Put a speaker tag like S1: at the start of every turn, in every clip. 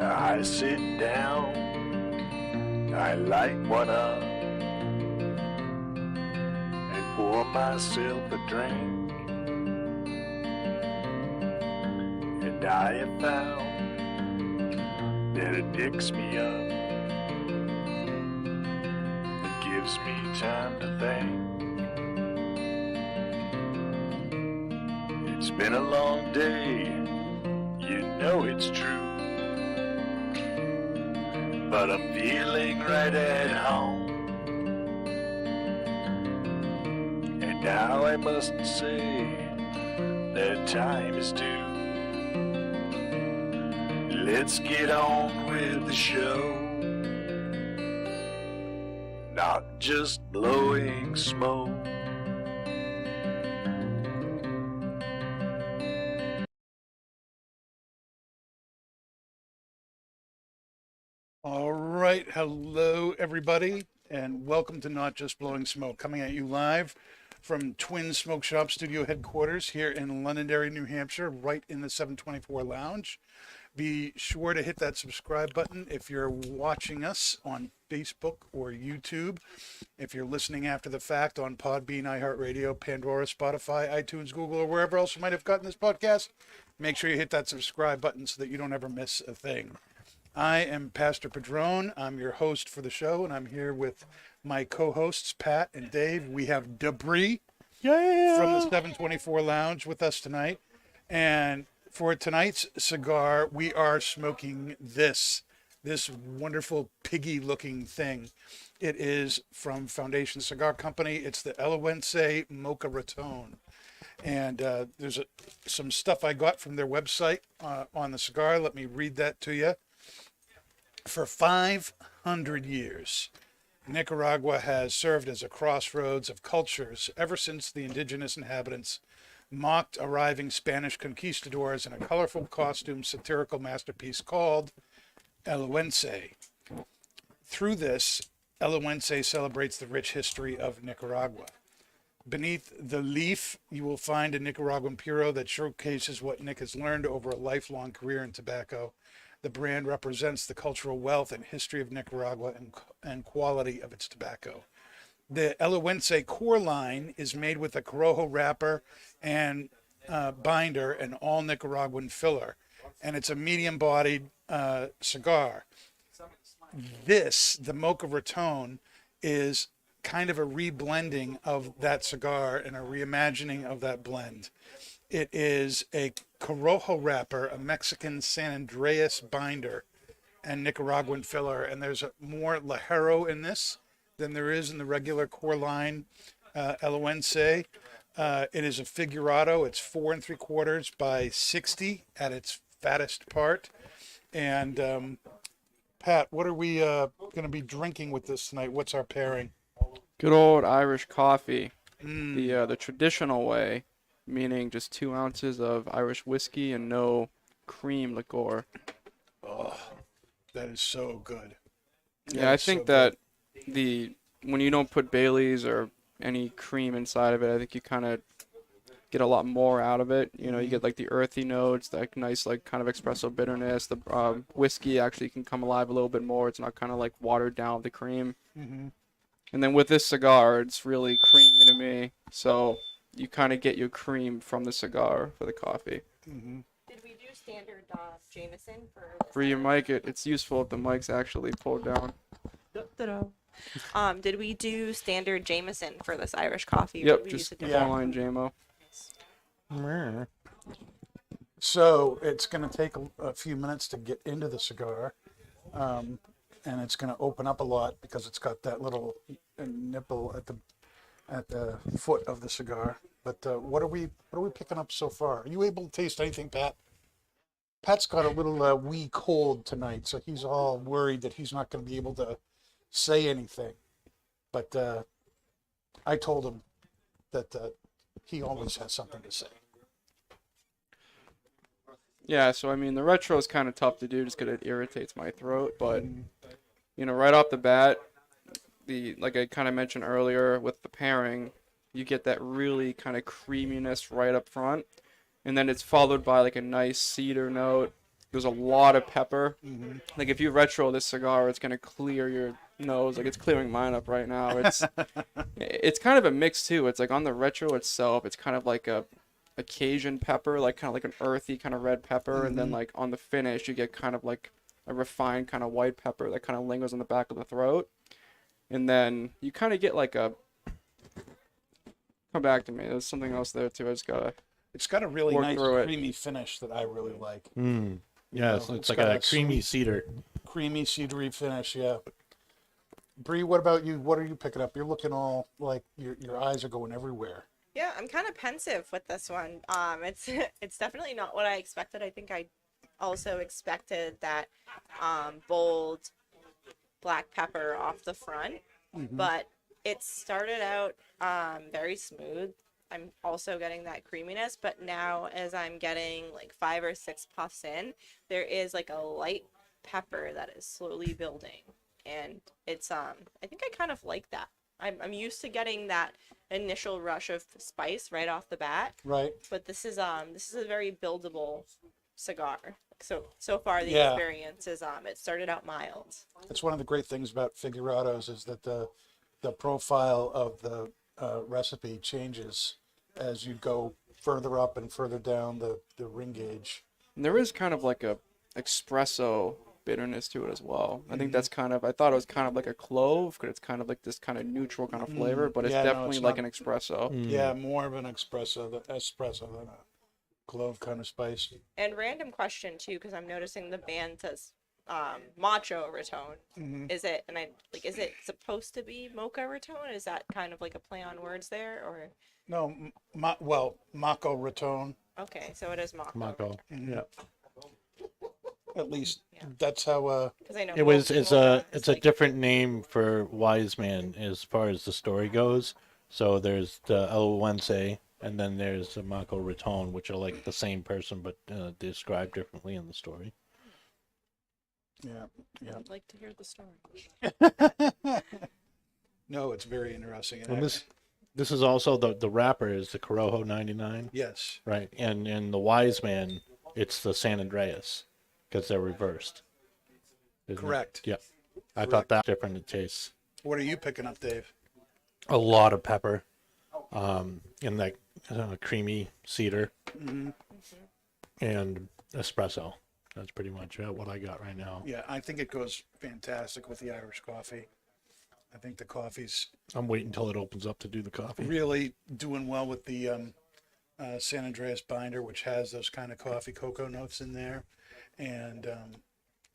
S1: I sit down, I light one up, and pour myself a drink. And I have found that it picks me up, it gives me time to think. It's been a long day, you know it's true, but I'm feeling right at home. And now I must say that time is due. Let's get on with the show, not just blowing smoke.
S2: All right, hello everybody, and welcome to Not Just Blowing Smoke, coming at you live from Twin Smoke Shop Studio headquarters here in Londonderry, New Hampshire, right in the 724 Lounge. Be sure to hit that subscribe button if you're watching us on Facebook or YouTube. If you're listening after the fact on Podbean, iHeartRadio, Pandora, Spotify, iTunes, Google, or wherever else you might have gotten this podcast, make sure you hit that subscribe button so that you don't ever miss a thing. I am Pastor Padron. I'm your host for the show, and I'm here with my co-hosts, Pat and Dave. We have Debris from the 724 Lounge with us tonight. And for tonight's cigar, we are smoking this wonderful piggy-looking thing. It is from Foundation Cigar Company. It's the Gueguense Mocha Raton. And there's some stuff I got from their website on the cigar. Let me read that to you. For 500 years, Nicaragua has served as a crossroads of cultures ever since the indigenous inhabitants mocked arriving Spanish conquistadors in a colorful costume satirical masterpiece called Gueguense. Through this, Gueguense celebrates the rich history of Nicaragua. Beneath the leaf, you will find a Nicaraguan puro that showcases what Nick has learned over a lifelong career in tobacco. The brand represents the cultural wealth and history of Nicaragua and quality of its tobacco. The Gueguense core line is made with a Corojo wrapper and binder and all Nicaraguan filler, and it's a medium-bodied cigar. The Mocha Raton, is kind of a reblending of that cigar and a reimagining of that blend. It is a Corojo wrapper, a Mexican San Andreas binder, and Nicaraguan filler. And there's more Ligero in this than there is in the regular core line Gueguense. It is a figurado. It's 4 3/4 by 60 at its fattest part. And Pat, what are we going to be drinking with this tonight? What's our pairing?
S3: Good old Irish coffee, the traditional way, meaning just 2 ounces of Irish whiskey and no cream liqueur.
S2: Oh, that is so good.
S3: Yeah, I think that when you don't put Baileys or any cream inside of it, I think you kind of get a lot more out of it. You know, you get like the earthy notes, that nice like kind of espresso bitterness. The whiskey actually can come alive a little bit more. It's not kind of like watered down with the cream.
S2: Mm-hmm.
S3: And then with this cigar, it's really creamy to me. So you kind of get your cream from the cigar for the coffee.
S2: Mm-hmm.
S4: Did we do standard Jameson
S3: For your mic, it's useful if the mic's actually pulled down.
S4: Did we do standard Jameson for this Irish coffee?
S3: Yep, just full-line JMO.
S2: So it's going to take a few minutes to get into the cigar, and it's going to open up a lot because it's got that little nipple at the foot of the cigar. But what are we picking up so far? Are you able to taste anything, Pat? Pat's got a little wee cold tonight, so he's all worried that he's not going to be able to say anything. But I told him that he always has something to say.
S3: Yeah, so I mean, the retro is kind of tough to do just because it irritates my throat. But, you know, right off the bat, like I kind of mentioned earlier with the pairing, you get that really kind of creaminess right up front. And then it's followed by like a nice cedar note there's a lot of pepper. Like if you retro this cigar, it's gonna clear your nose. Like it's clearing mine up right now. It's kind of a mix too. It's like on the retro itself, it's kind of like a Cajun pepper, like kind of like an earthy kind of red pepper, and then like on the finish, you get kind of like a refined kind of white pepper that kind of lingers on the back of the throat, and then you kind of get like a. Come back to me. There's something else there too. I just gotta.
S2: It's got a really
S3: Work
S2: nice
S3: through it.
S2: creamy finish that I really like.
S5: Yeah,
S2: know,
S5: it's
S2: it's
S5: like
S2: got
S5: a
S2: that
S5: creamy
S2: sweet-
S5: cedar.
S2: Creamy, cedary finish, yeah. Bree, what about you? What are you picking up? You're looking all like your eyes are going everywhere.
S4: Yeah, I'm kind of pensive with this one. It's it's definitely not what I expected. I think I also expected that bold black pepper off the front, but it started out very smooth. I'm also getting that creaminess, but now as I'm getting like 5 or 6 puffs in, there is like a light pepper that is slowly building, and it's I think I kind of like that. I'm used to getting that initial rush of spice right off the bat,
S2: Right.
S4: but this is a very buildable cigar. So far the
S2: Yeah.
S4: experience is it started out mild.
S2: That's one of the great things about figurados is that the profile of the recipe changes as you go further up and further down the ring gauge.
S3: And there is kind of like a espresso bitterness to it as well. I think that's kind of. I thought it was kind of like a clove, but it's kind of like this kind of neutral kind of flavor. But it's
S2: Yeah, no,
S3: definitely
S2: it's
S3: like
S2: not-
S3: an espresso.
S2: Yeah, more of an espresso than a clove kind of spice.
S4: And random question too, because I'm noticing the band says Mocha Raton. Is it is it supposed to be Mocha Raton? Is that kind of like a play on words there, or
S2: No, Mako Raton.
S4: okay, so it is Mocha.
S5: Mako. Yeah.
S2: At least
S4: Yeah.
S2: that's how.
S4: Because I know
S5: It's
S4: Mocha is
S5: a
S4: like-
S5: different name for wise man as far as the story goes. So there's the Gueguense, and then there's the Mako Raton, which are like the same person but described differently in the story.
S2: Yeah.
S4: I'd like to hear the story.
S2: No, it's very interesting.
S5: And this is also the wrapper is the Corojo 99,
S2: Yes.
S5: right? And the wise man, it's the San Andreas, because they're reversed. Isn't it?
S2: Correct.
S5: Yep. I thought that different in taste.
S2: What are you picking up, Dave?
S5: A lot of pepper, in that creamy cedar, and espresso. That's pretty much what I got right now.
S2: Yeah, I think it goes fantastic with the Irish coffee. I think the coffee's
S5: I'm waiting until it opens up to do the coffee.
S2: really doing well with the San Andreas binder, which has those kind of coffee cocoa notes in there. And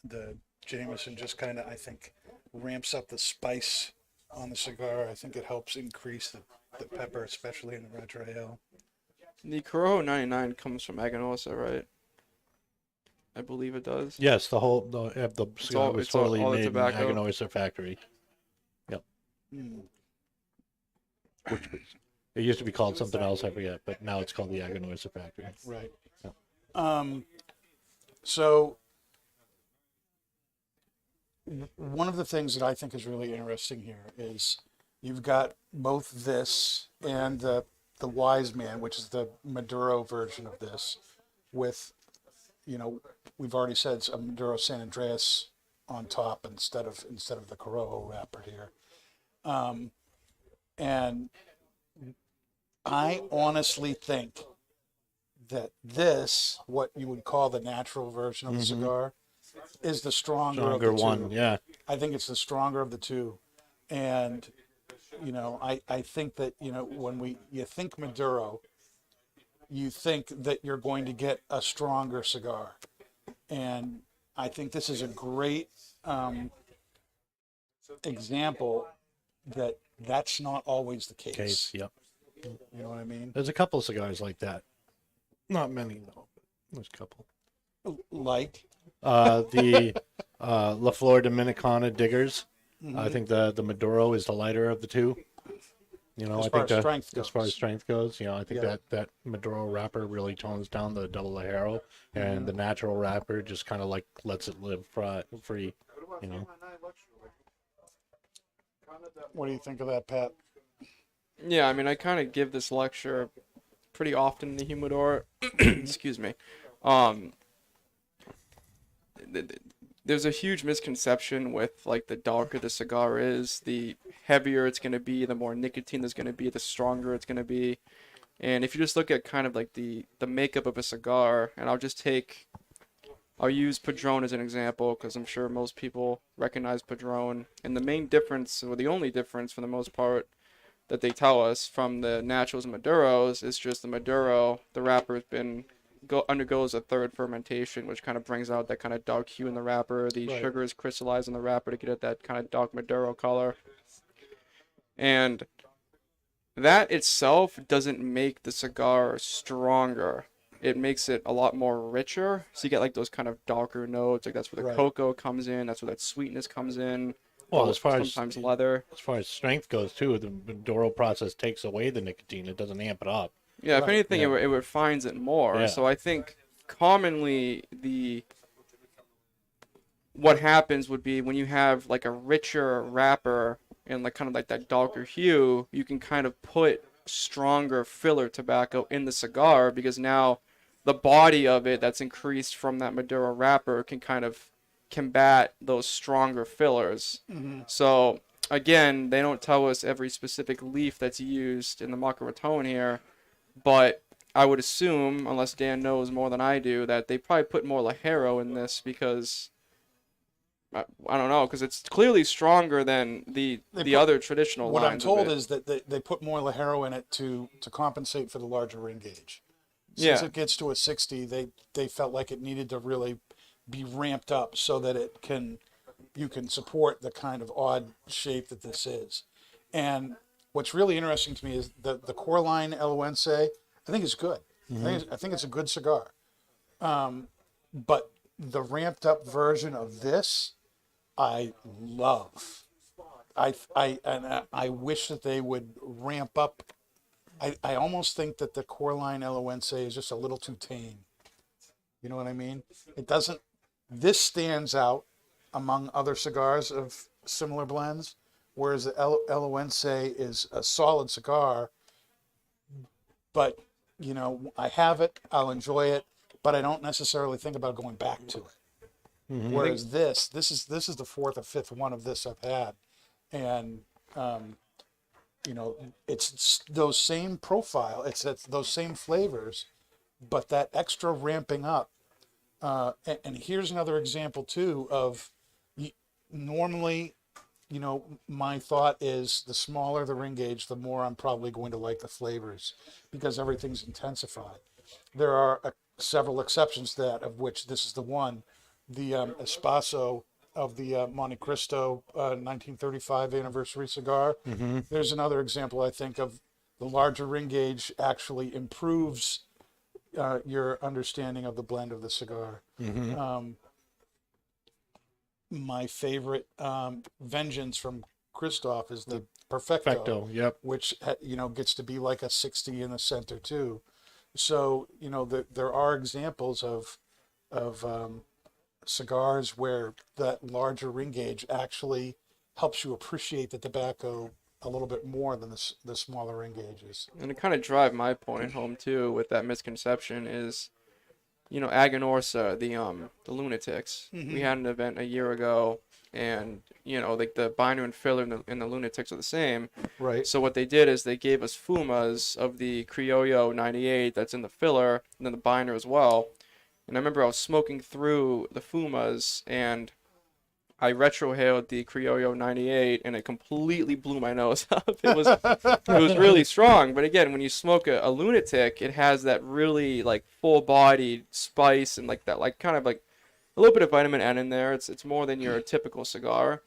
S2: the Jameson just kind of, I think, ramps up the spice on the cigar. I think it helps increase the pepper, especially in the retro ale.
S3: The Corojo 99 comes from Aganosa, right? I believe it does.
S5: Yes, the cigar was
S3: it's all
S5: totally
S3: the
S5: made in
S3: tobacco.
S5: Aganoisa factory.
S2: Mm.
S5: It used to be called something else, I forget, but now it's called the Aganoisa factory.
S2: Right.
S5: Yeah.
S2: So one of the things that I think is really interesting here is you've got both this and the Wise Man, which is the Maduro version of this, with, we've already said it's a Maduro San Andreas on top instead of the Corojo wrapper here. And I honestly think that this, what you would call the natural version of the cigar, is the stronger of the
S5: Stronger one,
S2: two.
S5: yeah.
S2: I think it's the stronger of the two. And, I think that, when you think Maduro, you think that you're going to get a stronger cigar. And I think this is a great example that that's not always the case.
S5: Case, yep.
S2: You know what I mean?
S5: There's a couple of cigars like that. Not many though, but there's a couple.
S2: Like,
S5: The La Flor Dominicana Diggers. I think the Maduro is the lighter of the two.
S2: As
S5: I
S2: far
S5: think
S2: as strength
S5: as far
S2: goes.
S5: as strength goes, I think
S2: Yeah.
S5: that Maduro wrapper really tones down the double Lajero, and the natural wrapper just kind of like lets it live free.
S2: what do you think of that, Pat?
S3: Yeah, I mean, I kind of give this lecture pretty often in the humidor. Excuse me. there's a huge misconception with like the darker the cigar is, the heavier it's going to be, the more nicotine there's going to be, the stronger it's going to be. And if you just look at kind of like the makeup of a cigar, and I'll use Padron as an example because I'm sure most people recognize Padron. And the main difference, or the only difference for the most part, that they tell us from the Naturals and Maduros is just the Maduro, the wrapper has been undergoes a third fermentation, which kind of brings out that kind of dark hue in the wrapper. The
S2: Right.
S3: sugar is crystallized in the wrapper to get it that kind of dark Maduro color. And that itself doesn't make the cigar stronger. It makes it a lot more richer. So you get like those kind of darker notes. Like that's where the
S2: Right.
S3: cocoa comes in. That's where that sweetness comes in.
S5: Well, as far as
S3: sometimes leather.
S5: as far as strength goes too, the Maduro process takes away the nicotine. It doesn't amp it up.
S3: Yeah, if
S2: Right.
S3: anything,
S5: Yeah.
S3: it refines it more.
S5: Yeah.
S3: So I think commonly what happens would be when you have like a richer wrapper and like kind of like that darker hue, you can kind of put stronger filler tobacco in the cigar because now the body of it that's increased from that Maduro wrapper can kind of combat those stronger fillers. So again, they don't tell us every specific leaf that's used in the Mocha Raton here, but I would assume, unless Dan knows more than I do, that they probably put more Lajero in this because I don't know, because it's clearly stronger than the
S2: put-
S3: other traditional
S2: What I'm
S3: lines
S2: told
S3: of it.
S2: is that they put more Lajero in it to compensate for the larger ring gauge. Since
S3: Yeah.
S2: it gets to a 60, they felt like it needed to really be ramped up so that you can support the kind of odd shape that this is. And what's really interesting to me is the core line Eloense, I think is good. I think it's a good cigar. But the ramped up version of this, I love. I wish that they would ramp up. I almost think that the core line Eloense is just a little too tame. You know what I mean? It doesn't. This stands out among other cigars of similar blends, whereas the Eloense is a solid cigar. But I have it. I'll enjoy it, but I don't necessarily think about going back to it. Whereas this is the fourth or fifth one of this I've had, and it's those same profile, it's those same flavors, but that extra ramping up. And here's another example too of normally, my thought is the smaller the ring gauge, the more I'm probably going to like the flavors because everything's intensified. There are several exceptions to that, of which this is the one. The Espaso of the Monte Cristo 1935 anniversary cigar. There's another example, I think, of the larger ring gauge actually improves your understanding of the blend of the cigar. My favorite Vengeance from Christoph is the Perfecto,
S5: Perfecto, yep.
S2: which gets to be like a 60 in the center too. So there are examples of cigars where that larger ring gauge actually helps you appreciate the tobacco a little bit more than the smaller ring gauges.
S3: And to kind of drive my point home too with that misconception is, Aganorsa, the Lunatics. We had an event a year ago, and like the binder and filler and the Lunatics are the same.
S2: Right.
S3: So what they did is they gave us fumas of the Criollo 98 that's in the filler, and then the binder as well. And I remember I was smoking through the fumas, and I retrohaled the Criollo 98, and it completely blew my nose up. It was really strong. But again, when you smoke a Lunatic, it has that really like full-bodied spice and like that like kind of like a little bit of vitamin N in there. It's more than your typical cigar.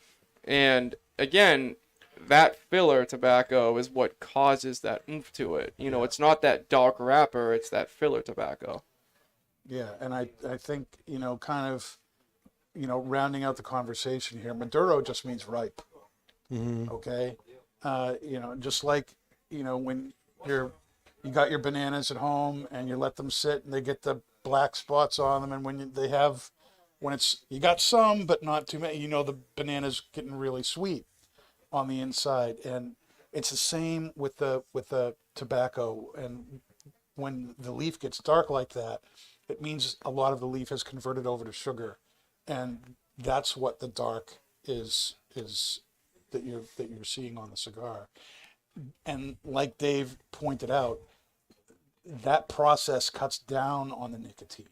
S3: And again, that filler tobacco is what causes that oomph to it. It's not that dark wrapper, it's that filler tobacco.
S2: Yeah, and I think, kind of, rounding out the conversation here, Maduro just means ripe. Okay? Just like, when you got your bananas at home and you let them sit and they get the black spots on them, and when you got some, but not too many, the banana's getting really sweet on the inside. And it's the same with the tobacco. And when the leaf gets dark like that, it means a lot of the leaf has converted over to sugar, and that's what the dark is that you're seeing on the cigar. And like Dave pointed out, that process cuts down on the nicotine.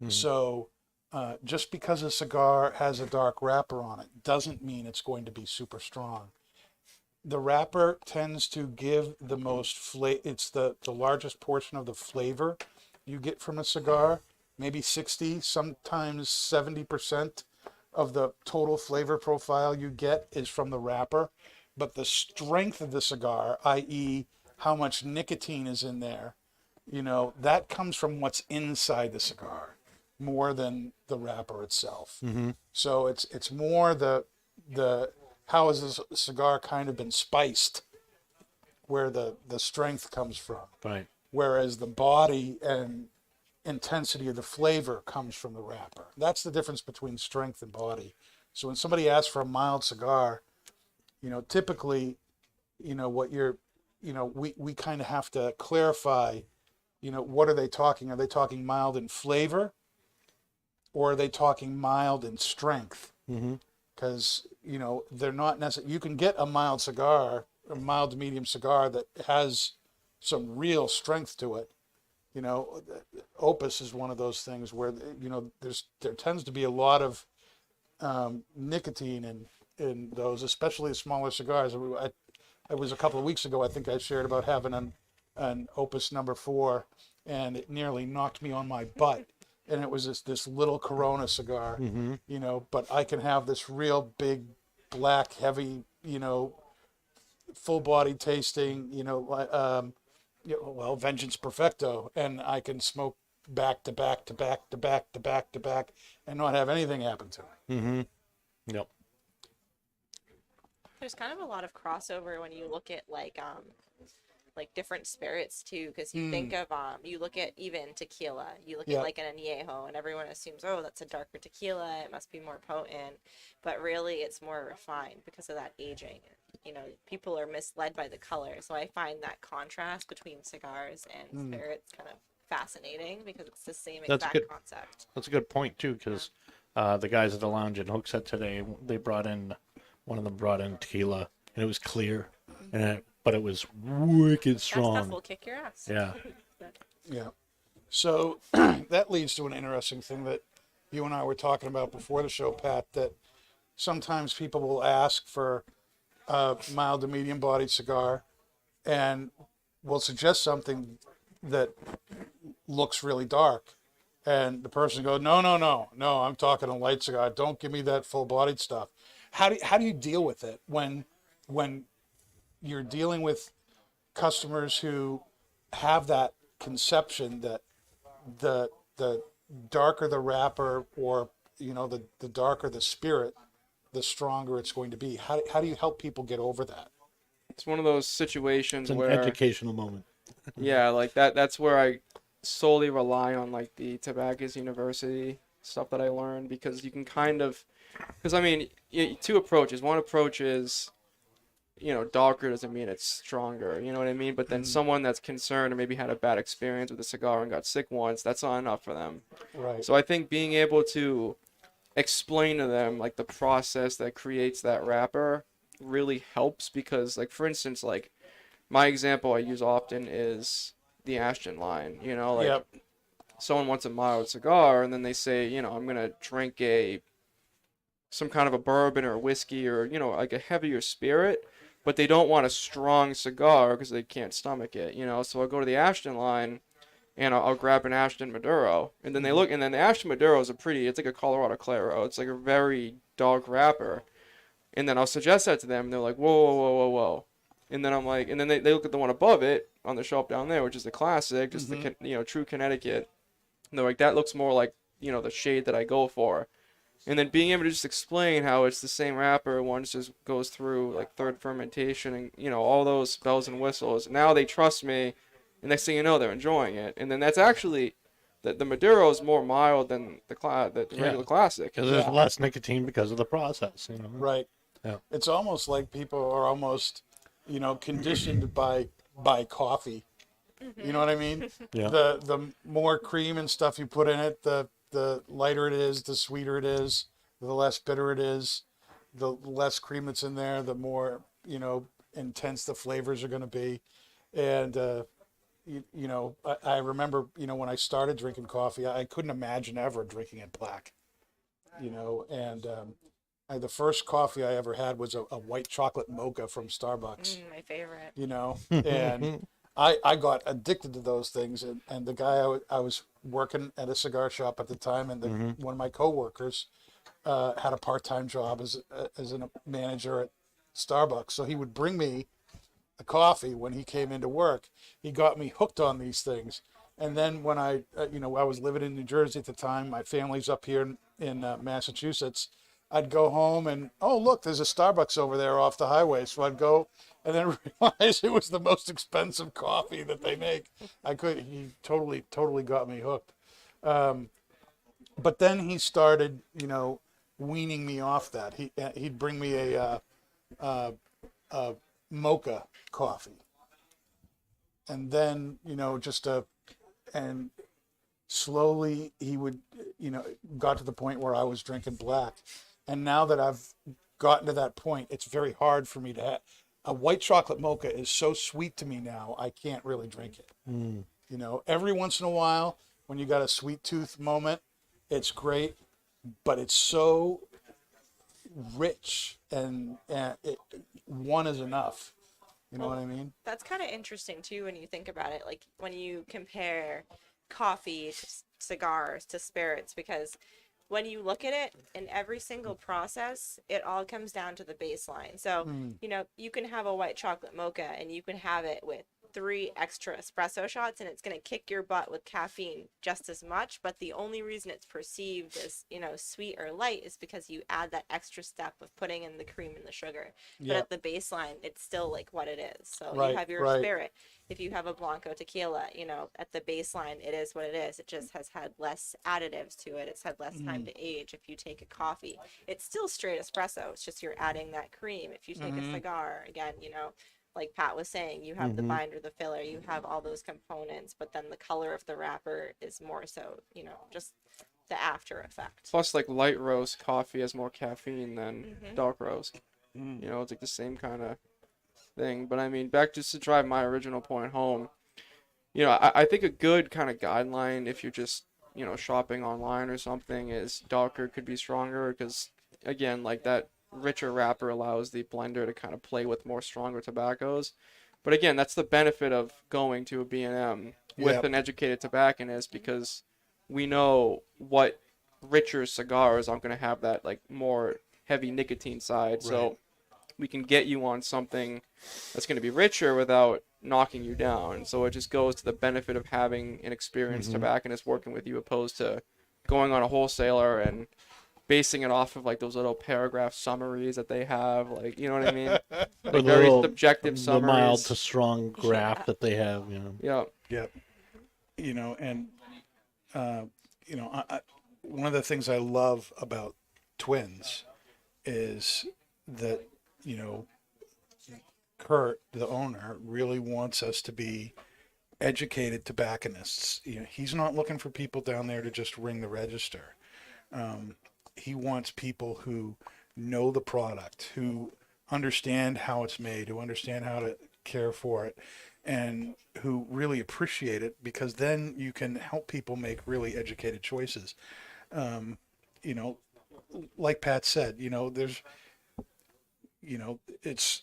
S2: So just because a cigar has a dark wrapper on it doesn't mean it's going to be super strong. The wrapper tends to give the most it's the largest portion of the flavor you get from a cigar, maybe 60, sometimes 70% of the total flavor profile you get is from the wrapper. But the strength of the cigar, i.e. how much nicotine is in there, that comes from what's inside the cigar more than the wrapper itself. So it's more the how has this cigar kind of been spiced, where the strength comes from.
S5: Right.
S2: Whereas the body and intensity of the flavor comes from the wrapper. That's the difference between strength and body. So when somebody asks for a mild cigar, typically, what we kind of have to clarify, what are they talking? Are they talking mild in flavor, or are they talking mild in strength? Because, they're not necessarily, you can get a mild cigar, a mild to medium cigar that has some real strength to it. Opus is one of those things where, there tends to be a lot of nicotine in those, especially the smaller cigars. I was a couple of weeks ago, I think I shared about having an Opus number 4, and it nearly knocked me on my butt. And it was this little Corona cigar, but I can have this real big, black, heavy, full body tasting, Vengeance Perfecto, and I can smoke back to back to back to back to back to back and not have anything happen to me.
S5: Yep.
S4: There's kind of a lot of crossover when you look at like different spirits too, because you think of you look at even tequila, you look at like an añejo, and everyone assumes, oh, that's a darker tequila, it must be more potent, but really it's more refined because of that aging. People are misled by the color, so I find that contrast between cigars and spirits kind of fascinating because it's the same exact concept.
S5: That's a good point too, because the guys at the lounge in Hooksett today, one of them brought in tequila, and it was clear, but it was wicked strong.
S4: That stuff will kick your ass.
S5: Yeah.
S2: Yeah. So that leads to an interesting thing that you and I were talking about before the show, Pat, that sometimes people will ask for a mild to medium bodied cigar and will suggest something that looks really dark. And the person goes, no, I'm talking a light cigar. Don't give me that full bodied stuff. How do you deal with it when you're dealing with customers who have that conception that the darker the wrapper, or the darker the spirit, the stronger it's going to be? How do you help people get over that?
S3: It's one of those situations
S5: It's an
S3: where
S5: educational moment.
S3: yeah, like that's where I solely rely on like the Tobacconist University stuff that I learned, because you can because I mean, two approaches. One approach is, darker doesn't mean it's stronger, you know what I mean? But then someone that's concerned or maybe had a bad experience with a cigar and got sick once, that's not enough for them.
S2: Right.
S3: So I think being able to explain to them like the process that creates that wrapper really helps, because like, for instance, like my example I use often is the Ashton line, someone wants a mild cigar and then they say, I'm going to drink some kind of a bourbon or a whiskey or, like a heavier spirit, but they don't want a strong cigar because they can't stomach it, So I'll go to the Ashton line and I'll grab an Ashton Maduro, and then they look, and then the Ashton Maduro is it's like a Colorado Claro. It's like a very dark wrapper. And then I'll suggest that to them, and they're like, whoa, whoa, whoa, whoa, whoa. And then I'm like, and then they look at the one above it on the shelf down there, which is the classic, just the true Connecticut. And they're like, that looks more like, the shade that I go for. And then being able to just explain how it's the same wrapper, one just goes through like third fermentation and, all those bells and whistles. Now they trust me, and next thing you know, they're enjoying it. And then that's actually, the Maduro is more mild than the regular classic.
S5: Because there's less nicotine because of the process.
S2: Right.
S5: Yeah.
S2: It's almost like people are almost, conditioned by coffee. You know what I mean?
S5: Yeah.
S2: The more cream and stuff you put in it, the lighter it is, the sweeter it is. the less bitter it is, the less cream that's in there, the more, intense the flavors are going to be. And, I remember, when I started drinking coffee, I couldn't imagine ever drinking it black, and the first coffee I ever had was a white chocolate mocha from Starbucks,
S4: My favorite.
S2: and I got addicted to those things. And the guy I was working at a cigar shop at the time, and one of my coworkers had a part-time job as a manager at Starbucks. So he would bring me a coffee when he came into work. He got me hooked on these things. And then when I was living in New Jersey at the time, my family's up here in Massachusetts, I'd go home and, oh, look, there's a Starbucks over there off the highway. So I'd go and then realize it was the most expensive coffee that they make. He totally got me hooked. But then he started, weaning me off that. He'd bring me a mocha coffee. And then, and slowly he would, got to the point where I was drinking black. And now that I've gotten to that point, it's very hard for me to have. A white chocolate mocha is so sweet to me now, I can't really drink it. Every once in a while, when you got a sweet tooth moment, it's great, but it's so rich, and one is enough. You know what I mean?
S4: That's kind of interesting too when you think about it. Like when you compare coffee to cigars to spirits, because when you look at it in every single process, it all comes down to the baseline. So, you can have a white chocolate mocha and you can have it with 3 extra espresso shots and it's going to kick your butt with caffeine just as much. But the only reason it's perceived as, sweet or light is because you add that extra step of putting in the cream and the sugar. But at the baseline, it's still like what it is. So you have your spirit. If you have a Blanco tequila, at the baseline, it is what it is. It just has had less additives to it. It's had less time to age. If you take a coffee, it's still straight espresso. It's just you're adding that cream. If you take a cigar, again, like Pat was saying, you have the binder, the filler, you have all those components, but then the color of the wrapper is more so, just the after effect.
S3: Plus, like light roast coffee has more caffeine than dark roast. It's like the same kind of thing. But I mean, back just to drive my original point home, I think a good kind of guideline if you're just, shopping online or something is darker could be stronger because, again, like that richer wrapper allows the blender to kind of play with more stronger tobaccos. But again, that's the benefit of going to a B&M with an educated tobacconist, because we know what richer cigars aren't going to have that like more heavy nicotine side. So we can get you on something that's going to be richer without knocking you down. So it just goes to the benefit of having an experienced tobacconist working with you, opposed to going on a wholesaler and basing it off of like those little paragraph summaries that they have, like, you know what I mean? Like very subjective summaries.
S5: The mild to strong graph that they have,
S3: Yeah.
S2: Yep. And one of the things I love about Twins is that, Kurt, the owner, really wants us to be educated tobacconists. He's not looking for people down there to just ring the register. He wants people who know the product, who understand how it's made, who understand how to care for it, and who really appreciate it, because then you can help people make really educated choices. Like Pat said,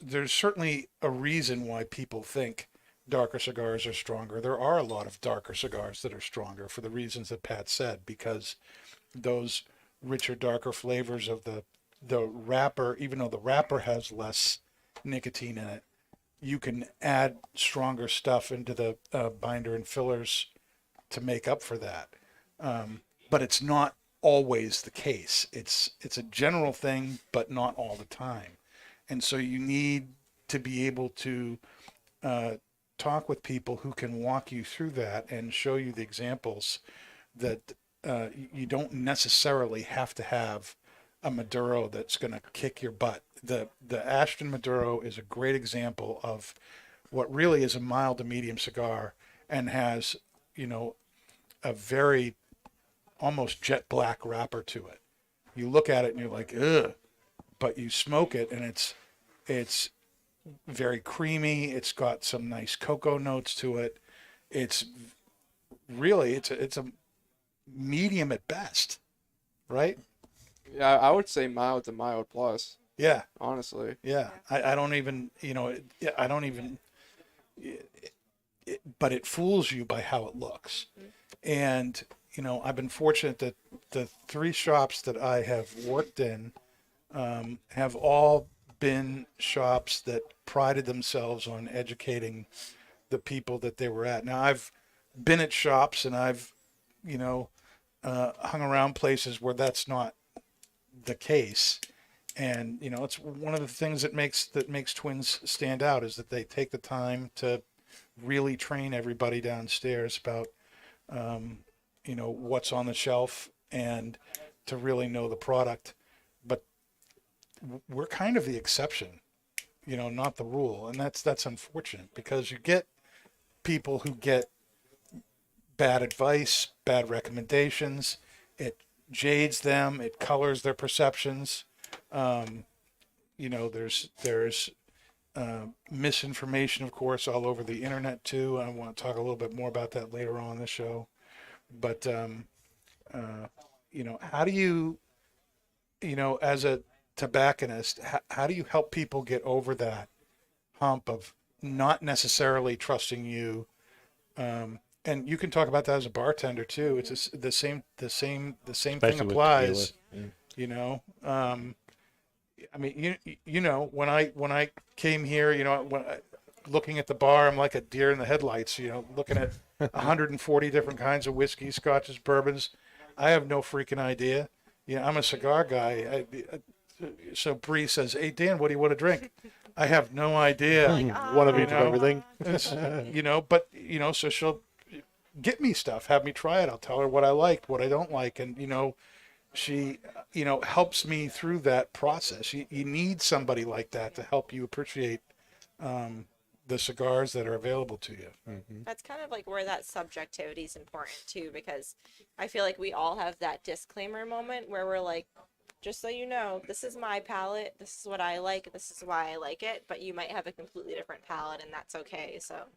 S2: there's certainly a reason why people think darker cigars are stronger. There are a lot of darker cigars that are stronger for the reasons that Pat said, because those richer, darker flavors of the wrapper, even though the wrapper has less nicotine in it, you can add stronger stuff into the binder and fillers to make up for that. But it's not always the case. It's a general thing, but not all the time. And so you need to be able to talk with people who can walk you through that and show you the examples that you don't necessarily have to have a Maduro that's going to kick your butt. The Ashton Maduro is a great example of what really is a mild to medium cigar, and has, a very almost jet black wrapper to it. you look at it and you're like, ugh, but you smoke it and it's very creamy. It's got some nice cocoa notes to it. It's really, it's a medium at best, right?
S3: Yeah, I would say mild to mild plus,
S2: Yeah.
S3: honestly.
S2: Yeah. I don't even, I don't even, but it fools you by how it looks. And, I've been fortunate that the 3 shops that I have worked in have all been shops that prided themselves on educating the people that they were at. Now, I've been at shops and I've, hung around places where that's not the case. And, it's one of the things that makes Twins stand out is that they take the time to really train everybody downstairs about, what's on the shelf and to really know the product. But we're kind of the exception, not the rule. And that's unfortunate because you get people who get bad advice, bad recommendations. It jades them. It colors their perceptions. There's misinformation, of course, all over the internet too. I want to talk a little bit more about that later on in the show. But, how do you, as a tobacconist, how do you help people get over that hump of not necessarily trusting you? And you can talk about that as a bartender too. It's the same thing
S5: Especially with
S2: applies.
S5: tequila.
S2: I mean, when I came here, looking at the bar, I'm like a deer in the headlights, looking at 140 different kinds of whiskey, scotches, bourbons. I have no freaking idea. I'm a cigar guy. So Bree says, "Hey, Dan, what do you want to drink?" I have no idea.
S5: One of each of everything.
S2: So she'll get me stuff, have me try it. I'll tell her what I liked, what I don't like. And, she, helps me through that process. You need somebody like that to help you appreciate the cigars that are available to you.
S5: Mm-hmm.
S4: That's kind of like where that subjectivity is important too, because I feel like we all have that disclaimer moment where we're like, just so you know, this is my palate, this is what I like, this is why I like it, but you might have a completely different palate and that's okay. So,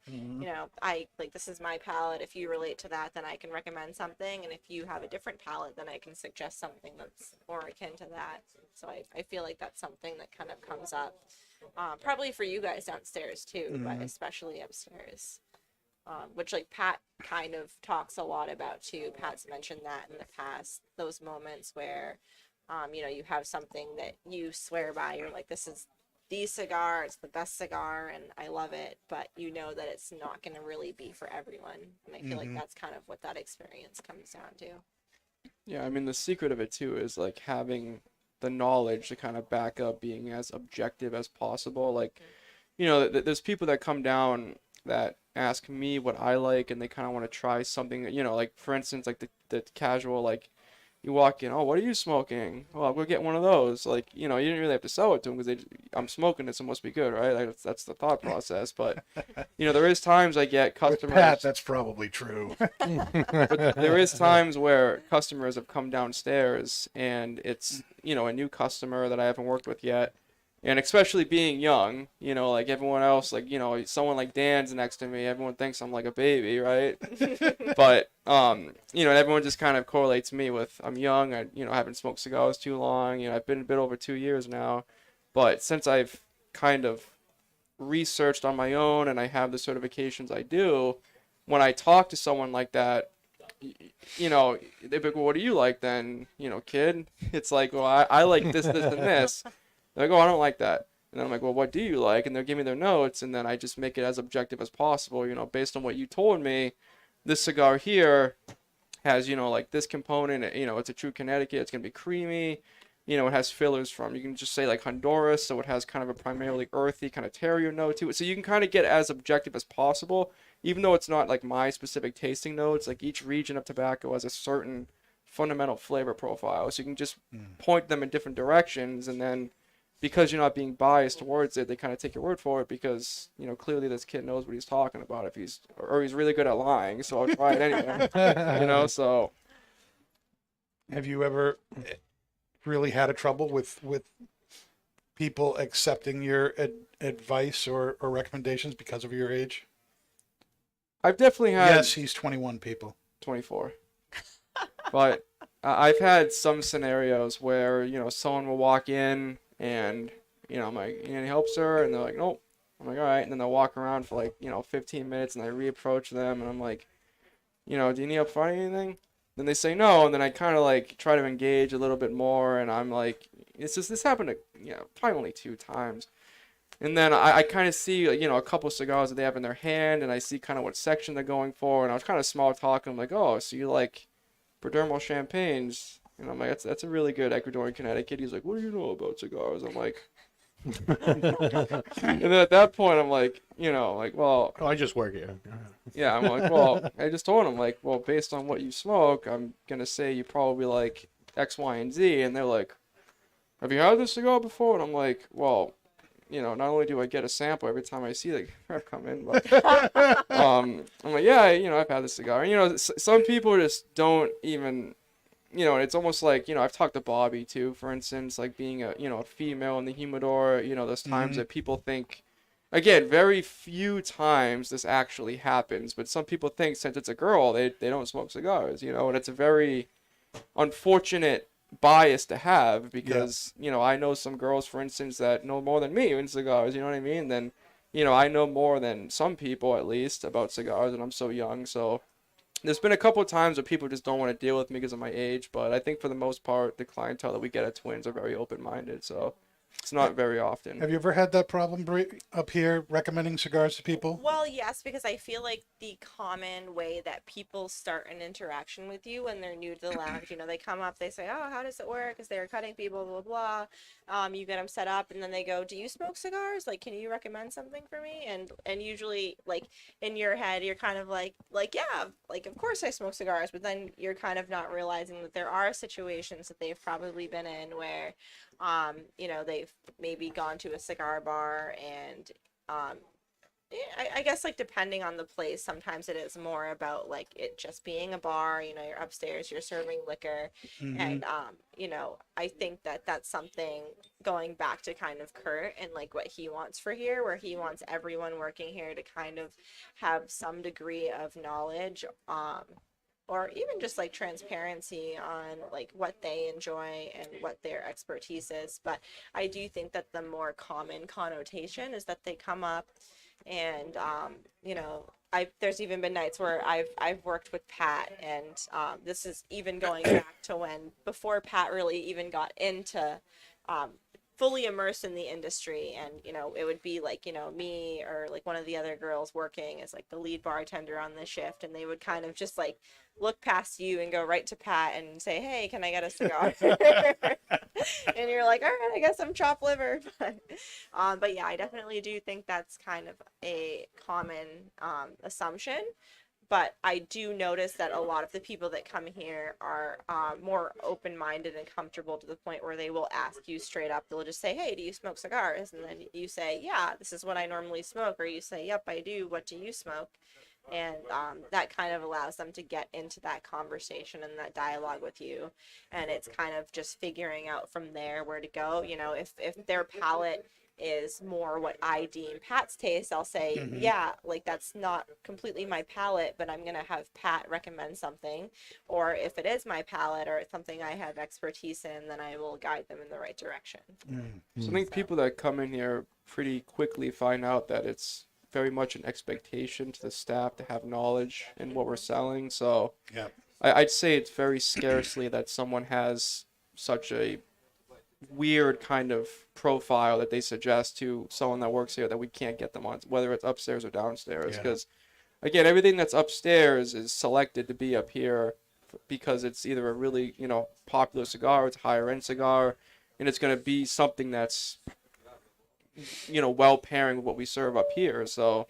S4: I like, this is my palate. If you relate to that, then I can recommend something. And if you have a different palate, then I can suggest something that's more akin to that. So I feel like that's something that kind of comes up, probably for you guys downstairs too, but especially upstairs. Which like Pat kind of talks a lot about too. Pat's mentioned that in the past, those moments where you have something that you swear by. You're like, this is the cigar. It's the best cigar, and I love it. But you know that it's not going to really be for everyone. And I feel like that's kind of what that experience comes down to.
S3: Yeah, I mean, the secret of it too is like having the knowledge to kind of back up being as objective as possible. Like, there's people that come down that ask me what I like, and they kind of want to try something. Like for instance, like the casual like. You walk in, oh, what are you smoking? Well, I'll go get one of those. Like, you didn't really have to sell it to them because I'm smoking it, so it must be good, right? Like, that's the thought process. But, there is times I get customers.
S2: Pat, that's probably true.
S3: But there is times where customers have come downstairs and it's, a new customer that I haven't worked with yet. And especially being young, like everyone else, like, someone like Dan's next to me, everyone thinks I'm like a baby, right? But, everyone just kind of correlates me with I'm young, I haven't smoked cigars too long, I've been a bit over 2 years now. But since I've kind of researched on my own and I have the certifications I do, when I talk to someone like that, they'd be like, well, what do you like then, kid? It's like, well, I like this, and this. They're like, oh, I don't like that. And then I'm like, well, what do you like? And they'll give me their notes, and then I just make it as objective as possible. Based on what you told me, this cigar here has, like this component. It's a true Connecticut. It's going to be creamy. It has fillers from, you can just say like Honduras, so it has kind of a primarily earthy kind of terrier note to it. So you can kind of get as objective as possible, even though it's not like my specific tasting notes. Like each region of tobacco has a certain fundamental flavor profile. So you can just point them in different directions, and then because you're not being biased towards it, they kind of take your word for it because, clearly this kid knows what he's talking about if he's really good at lying, so I'll try it anyway. So.
S2: Have you ever, really had a trouble with people accepting your advice or recommendations because of your age?
S3: I've definitely had
S2: Yes, he's 21, people.
S3: 24. But I've had some scenarios where, someone will walk in and, I'm like, any help, sir? And they're like, nope. I'm like, all right. And then they'll walk around for like, 15 minutes and I reapproach them and I'm like, do you need help finding anything? Then they say no. And then I kind of like try to engage a little bit more. And I'm like, this happened probably only 2 times. And then I kind of see, a couple cigars that they have in their hand, and I see kind of what section they're going for, and I was kind of small talking. I'm like, oh, so you like Perdermal champagnes? And I'm like, that's a really good Ecuadorian Connecticut. He's like, what do you know about cigars? I'm like, and then at that point, I'm like, well,
S5: Oh, I just work here.
S3: yeah, I'm like, well, I just told him, like, well, based on what you smoke, I'm gonna say you probably like X, Y, and Z, and they're like, have you had this cigar before? And I'm like, well, not only do I get a sample every time I see the cigar come in, but I'm like, yeah, I've had this cigar. And, some people just don't even, and it's almost like, I've talked to Bobby too, for instance, like being a female in the humidor, there's times that people think, again, very few times this actually happens, but some people think since it's a girl, they don't smoke cigars, and it's a very unfortunate bias to have because I know some girls, for instance, that know more than me in cigars, you know what I mean? Then I know more than some people at least about cigars, and I'm so young. So there's been a couple of times where people just don't want to deal with me because of my age, but I think for the most part the clientele that we get at Twins are very open-minded, so it's not very often.
S2: Have you ever had that problem, Brie, up here recommending cigars to people?
S4: Well, yes, because I feel like the common way that people start an interaction with you when they're new to the lounge, they come up, they say, oh, how does it work? Because they're cutting people, blah, blah, blah. You get them set up, and then they go, do you smoke cigars? Like, can you recommend something for me? And usually, like, in your head, you're kind of like, yeah, like, of course I smoke cigars, but then you're kind of not realizing that there are situations that they've probably been in where, they've maybe gone to a cigar bar and, I guess, like, depending on the place, sometimes it is more about, like, it just being a bar, you're upstairs, you're serving liquor, and, I think that that's something going back to kind of Kurt and, like, what he wants for here, where he wants everyone working here to kind of have some degree of knowledge, or even just like transparency on like what they enjoy and what their expertise is. But I do think that the more common connotation is that they come up and there's even been nights where I've worked with Pat, and this is even going back to before Pat really even got into fully immersed in the industry, and it would be like me or like one of the other girls working as like the lead bartender on the shift, and they would kind of just like look past you and go right to Pat and say, hey, can I get a cigar? And you're like, all right, I guess I'm chopped liver. But yeah, I definitely do think that's kind of a common assumption. But I do notice that a lot of the people that come here are more open-minded and comfortable to the point where they will ask you straight up. They'll just say, hey, do you smoke cigars? And then you say, yeah, this is what I normally smoke. Or you say, yep, I do. What do you smoke? And that kind of allows them to get into that conversation and that dialogue with you. And it's kind of just figuring out from there where to go. If their palate is more what I deem Pat's taste, I'll say, yeah, like that's not completely my palate, but I'm going to have Pat recommend something. Or if it is my palate or it's something I have expertise in, then I will guide them in the right direction.
S3: So I think people that come in here pretty quickly find out that it's very much an expectation to the staff to have knowledge in what we're selling. So
S2: Yeah.
S3: I'd say it's very scarcely that someone has such a weird kind of profile that they suggest to someone that works here that we can't get them on, whether it's upstairs or downstairs. Because, again, everything that's upstairs is selected to be up here because it's either a really, popular cigar, it's a higher end cigar, and it's going to be something that's, well pairing with what we serve up here. So,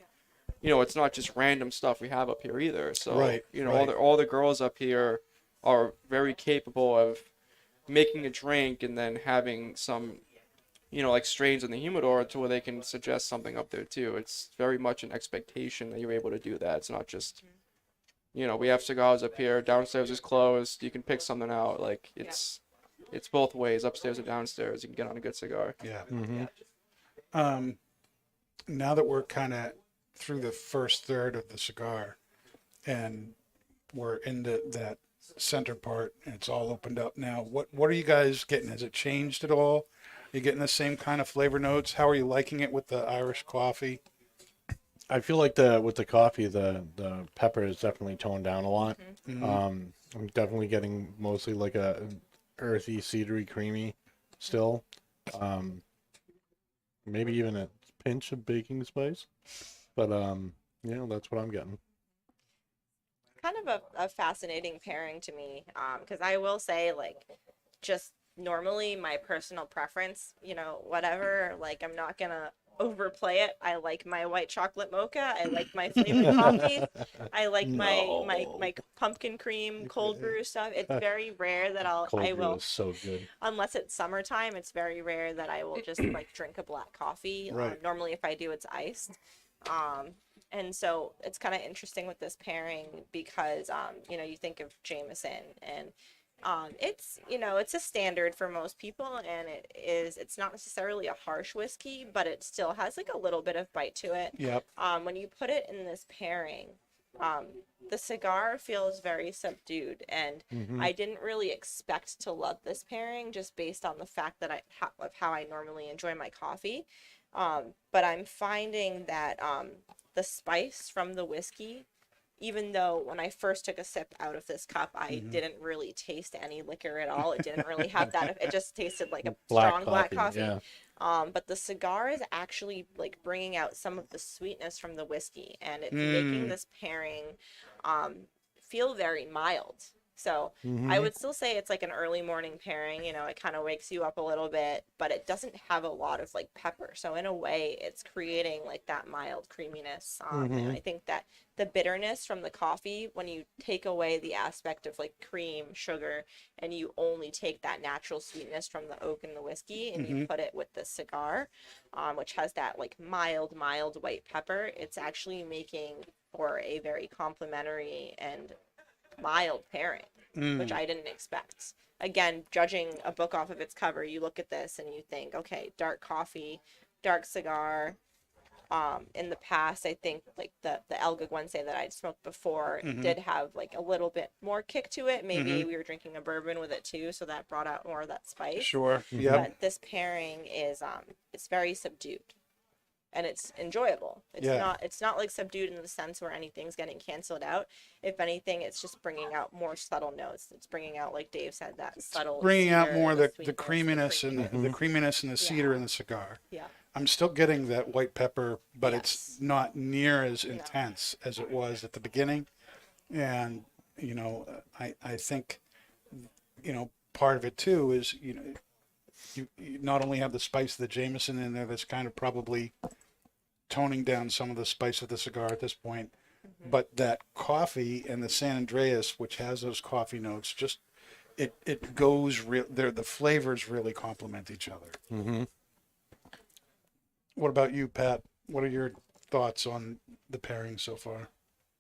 S3: it's not just random stuff we have up here either. So,
S2: Right.
S3: all the girls up here are very capable of making a drink and then having some, like strains in the humidor to where they can suggest something up there too. It's very much an expectation that you're able to do that. It's not just, we have cigars up here, downstairs is closed, you can pick something out. Like, it's it's both ways, upstairs or downstairs. You can get on a good cigar.
S2: Yeah.
S5: Mm-hmm.
S2: Now that we're kind of through the first third of the cigar and we're into that center part and it's all opened up now, what are you guys getting? Has it changed at all? Are you getting the same kind of flavor notes? How are you liking it with the Irish coffee?
S5: I feel like with the coffee, the pepper is definitely toned down a lot. I'm definitely getting mostly like a earthy, cedary, creamy still. Maybe even a pinch of baking spice, but that's what I'm getting.
S4: Kind of a fascinating pairing to me, because I will say, like, just normally my personal preference, whatever, like, I'm not gonna overplay it. I like my white chocolate mocha. I like my flavored coffees. I like my pumpkin cream cold brew stuff. It's very rare that
S5: Cold
S4: I
S5: brew
S4: will,
S5: is so good.
S4: unless it's summertime, it's very rare that I will just like drink a black coffee.
S2: Right.
S4: Normally, if I do, it's iced. And so it's kind of interesting with this pairing because, you think of Jameson and it's a standard for most people, and it's not necessarily a harsh whiskey, but it still has like a little bit of bite to it.
S2: Yep.
S4: When you put it in this pairing, the cigar feels very subdued, and I didn't really expect to love this pairing just based on the fact that of how I normally enjoy my coffee. But I'm finding that the spice from the whiskey, even though when I first took a sip out of this cup, I didn't really taste any liquor at all. It didn't really have that. It just tasted like a strong black coffee.
S5: Yeah.
S4: But the cigar is actually like bringing out some of the sweetness from the whiskey, and it's making this pairing feel very mild. So I would still say it's like an early morning pairing. It kind of wakes you up a little bit, but it doesn't have a lot of like pepper. So in a way, it's creating like that mild creaminess. And I think that the bitterness from the coffee, when you take away the aspect of like cream, sugar, and you only take that natural sweetness from the oak and the whiskey, and you put it with the cigar, which has that like mild white pepper, it's actually making for a very complimentary and mild pairing, which I didn't expect. Again, judging a book off of its cover, you look at this and you think, okay, dark coffee, dark cigar. In the past, I think like the El Gueguense that I'd smoked before did have like a little bit more kick to it. Maybe we were drinking a bourbon with it too, so that brought out more of that spice.
S2: Sure. Yep.
S4: But this pairing is it's very subdued. And it's enjoyable. It's not like subdued in the sense where anything's getting canceled out. If anything, it's just bringing out more subtle notes. It's bringing out, like Dave said, that subtle.
S2: Bringing out
S4: cedar,
S2: more the
S4: sweetness,
S2: creaminess and the creaminess and the cedar in the cigar.
S4: Yeah.
S2: I'm still getting that white pepper, but
S4: Yes.
S2: it's not near as intense as it was at the beginning. And, I think, part of it too is, you not only have the spice of the Jameson in there that's kind of probably toning down some of the spice of the cigar at this point, but that coffee and the San Andreas, which has those coffee notes, just it goes real there. The flavors really complement each other. What about you, Pat? What are your thoughts on the pairing so far?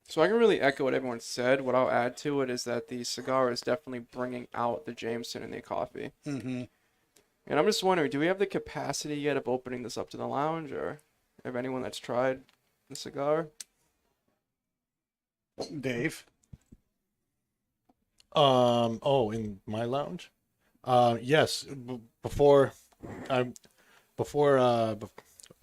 S3: So I can really echo what everyone said. What I'll add to it is that the cigar is definitely bringing out the Jameson in the coffee. And I'm just wondering, do we have the capacity yet of opening this up to the lounge, or of anyone that's tried the cigar?
S2: Dave?
S5: In my lounge? Yes.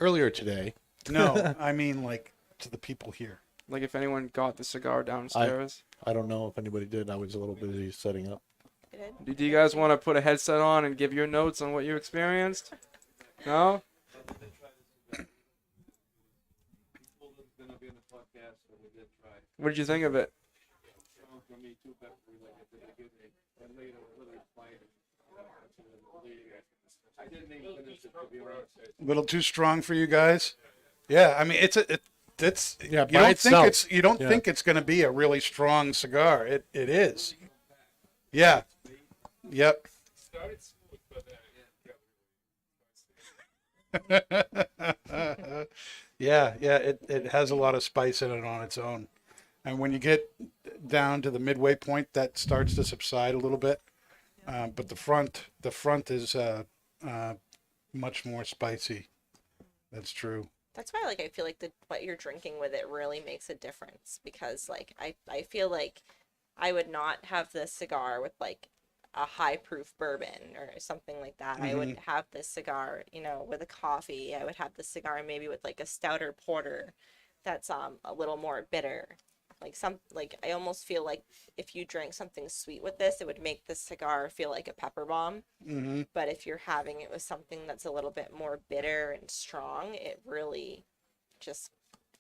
S5: Earlier today.
S2: No, I mean like to the people here.
S3: Like if anyone got the cigar downstairs?
S5: I don't know if anybody did. I was a little busy setting up.
S3: Do you guys want to put a headset on and give your notes on what you experienced? No? What did you think of it?
S2: A little too strong for you guys? Yeah, I mean it's
S5: Yeah,
S2: you don't think
S5: itself.
S2: you don't
S5: Yeah.
S2: think it's going to be a really strong cigar. It is. Yeah. Yep. Yeah, it has a lot of spice in it on its own. And when you get down to the midway point, that starts to subside a little bit. but the front is much more spicy. That's true.
S4: That's why, like, I feel like what you're drinking with it really makes a difference, because, like, I feel like I would not have this cigar with, like, a high proof bourbon or something like that. I would have this cigar, with a coffee. I would have this cigar maybe with, like, a stouter porter that's a little more bitter. Like I almost feel like if you drank something sweet with this, it would make the cigar feel like a pepper bomb.
S2: Mm-hmm.
S4: But if you're having it with something that's a little bit more bitter and strong, it really just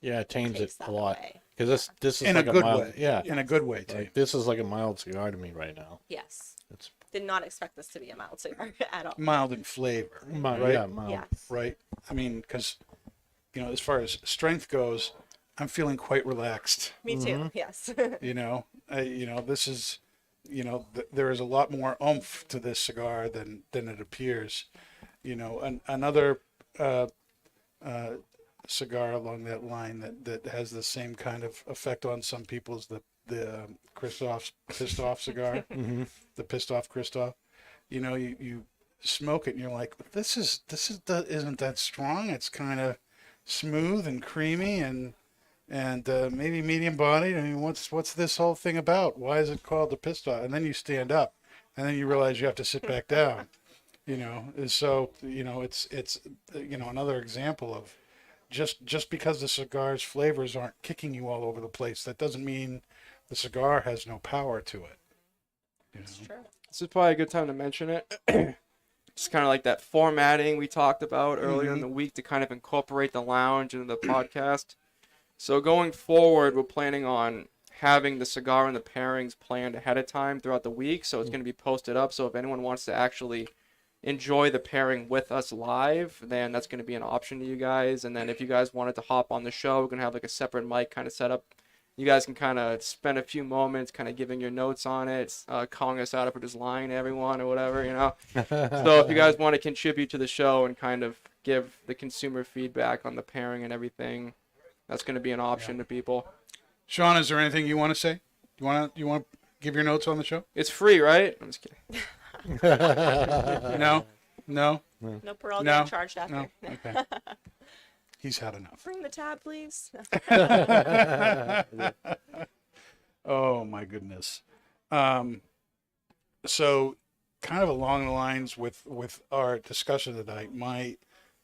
S5: Yeah, it changes it
S4: takes that
S5: a lot.
S4: away.
S5: Because this is
S2: In
S5: like
S2: a good
S5: mild,
S2: way.
S5: Yeah,
S2: In a good way, too.
S5: like, this is like a mild cigar to me right now.
S4: Yes.
S5: It's
S4: Did not expect this to be a mild cigar at all.
S2: Mild in flavor,
S5: mild,
S2: right?
S5: yeah, mild.
S4: Yes.
S2: Right. I mean, because as far as strength goes, I'm feeling quite relaxed.
S4: Me too. Yes.
S2: This is, there is a lot more oomph to this cigar than it appears. Another cigar along that line that has the same kind of effect on some people is the Christoph pissed off cigar, the pissed off Christoph. You smoke it and you're like, this isn't that strong. It's kind of smooth and creamy and maybe medium bodied. I mean, what's this whole thing about? Why is it called the pissed off? And then you stand up, and then you realize you have to sit back down. So it's another example of just because the cigar's flavors aren't kicking you all over the place, that doesn't mean the cigar has no power to it.
S4: That's true.
S3: This is probably a good time to mention it. It's kind of like that formatting we talked about earlier in the week to kind of incorporate the lounge into the podcast. So going forward, we're planning on having the cigar and the pairings planned ahead of time throughout the week. So it's going to be posted up. So if anyone wants to actually enjoy the pairing with us live, then that's going to be an option to you guys. And then if you guys wanted to hop on the show, we're going to have like a separate mic kind of set up. You guys can kind of spend a few moments kind of giving your notes on it, calling us out if we're just lying to everyone or whatever, So if you guys want to contribute to the show and kind of give the consumer feedback on the pairing and everything, that's going to be an option to people.
S2: Sean, is there anything you want to say? You want to give your notes on the show?
S3: It's free, right? I'm just kidding.
S2: No.
S4: Nope, we're all getting charged after.
S2: No. Okay. He's had enough.
S4: Bring the tab, please.
S2: Oh my goodness. So kind of along the lines with our discussion tonight, my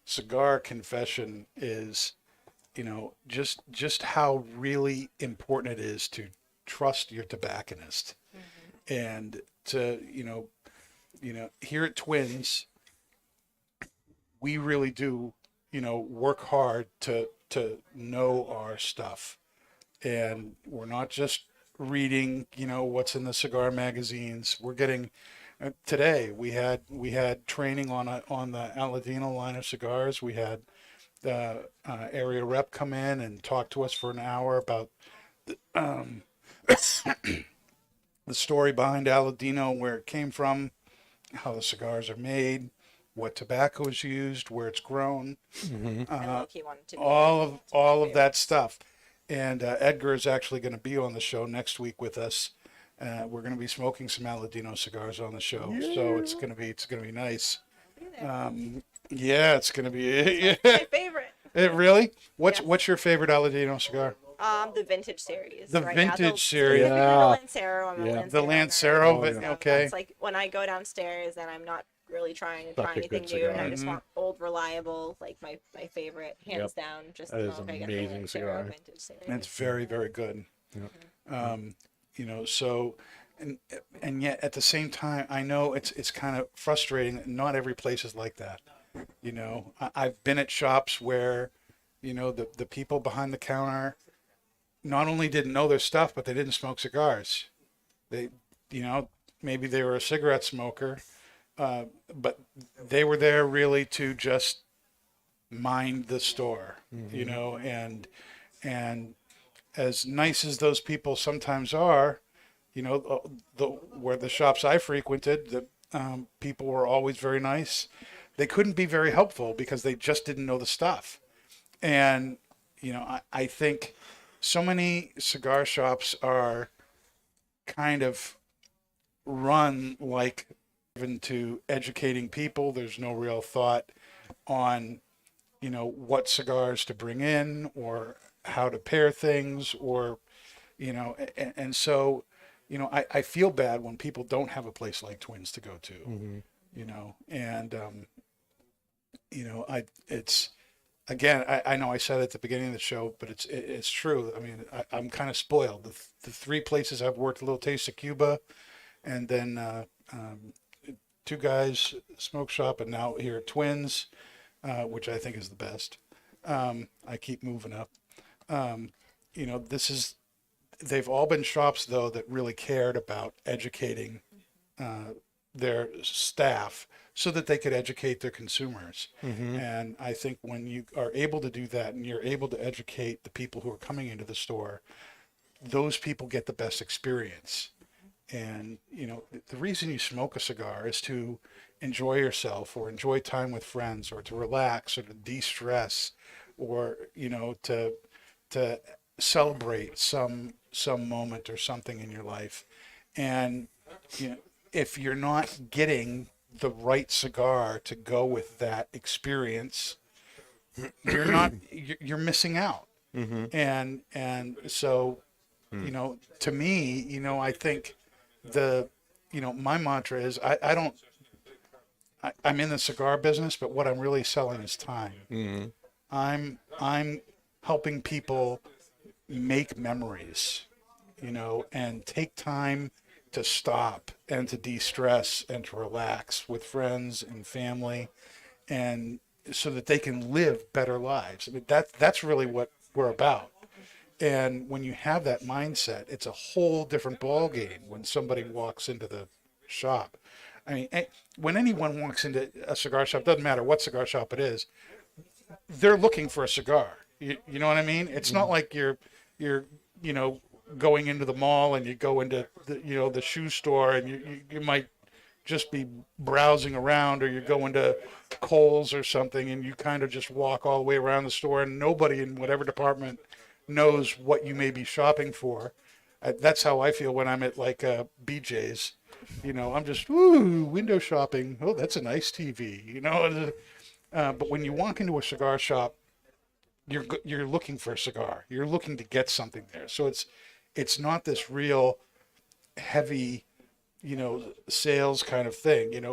S2: cigar confession is, just how really important it is to trust your tobacconist, and to, here at Twins, we really do, work hard to know our stuff, and we're not just reading, what's in the cigar magazines. We're getting today we had training on the Aladino line of cigars. We had the area rep come in and talk to us for an hour about the story behind Aladino, where it came from, how the cigars are made, what tobacco is used, where it's grown,
S4: And Loki wanted to be
S2: all of that stuff. And Edgar is actually going to be on the show next week with us. We're going to be smoking some Aladino cigars on the show, so it's going to be nice. Yeah, it's going to be
S4: my favorite.
S2: Really?
S4: Yes.
S2: What's your favorite Aladino cigar?
S4: The vintage series.
S2: The
S4: right
S2: vintage
S4: now.
S2: series.
S4: The
S5: Yeah.
S4: Lancero. I'm a
S5: Yeah.
S4: Lancero
S2: The
S4: nerd.
S2: Lancero, but
S4: So
S2: okay.
S4: It's like when I go downstairs and I'm not really trying to
S5: Such
S4: try
S5: a
S4: anything
S5: good
S4: new, and I
S5: cigar.
S4: just want old, reliable, like my favorite, hands
S5: Yep.
S4: down. Just
S5: That is
S4: smoke. I get
S5: amazing
S4: the Lancero
S5: cigar.
S4: vintage series.
S2: It's very, very good. So, and yet at the same time, I know it's kind of frustrating that not every place is like that. I've been at shops where, the people behind the counter not only didn't know their stuff, but they didn't smoke cigars. They, maybe they were a cigarette smoker, but they were there really to just mind the store, and as nice as those people sometimes are, where the shops I frequented, the people were always very nice. They couldn't be very helpful because they just didn't know the stuff. And, I think so many cigar shops are kind of run like even to educating people. There's no real thought on, what cigars to bring in or how to pair things or, and so, I feel bad when people don't have a place like Twins to go to, and, it's, again, I know I said it at the beginning of the show, but it's true. I mean, I'm kind of spoiled. The three places I've worked, a Little Taste of Cuba, and then Two Guys Smoke Shop, and now here at Twins, which I think is the best. I keep moving up. They've all been shops, though, that really cared about educating their staff so that they could educate their consumers. And I think when you are able to do that and you're able to educate the people who are coming into the store, those people get the best experience. And, the reason you smoke a cigar is to enjoy yourself or enjoy time with friends or to relax or to de-stress or, to celebrate some moment or something in your life. And, if you're not getting the right cigar to go with that experience, you're missing out. And so, to me, I think my mantra is I'm in the cigar business, but what I'm really selling is time. I'm helping people make memories, and take time to stop and to de-stress and to relax with friends and family, and so that they can live better lives. I mean, that's really what we're about. And when you have that mindset, it's a whole different ball game when somebody walks into the shop. I mean, when anyone walks into a cigar shop, doesn't matter what cigar shop it is, they're looking for a cigar. You know what I mean? It's not like you're going into the mall and you go into the shoe store and you might just be browsing around, or you go into Kohl's or something and you kind of just walk all the way around the store and nobody in whatever department knows what you may be shopping for. That's how I feel when I'm at like BJ's. I'm just window shopping. Oh, that's a nice TV. But when you walk into a cigar shop, you're looking for a cigar. You're looking to get something there. So it's not this real heavy, sales kind of thing.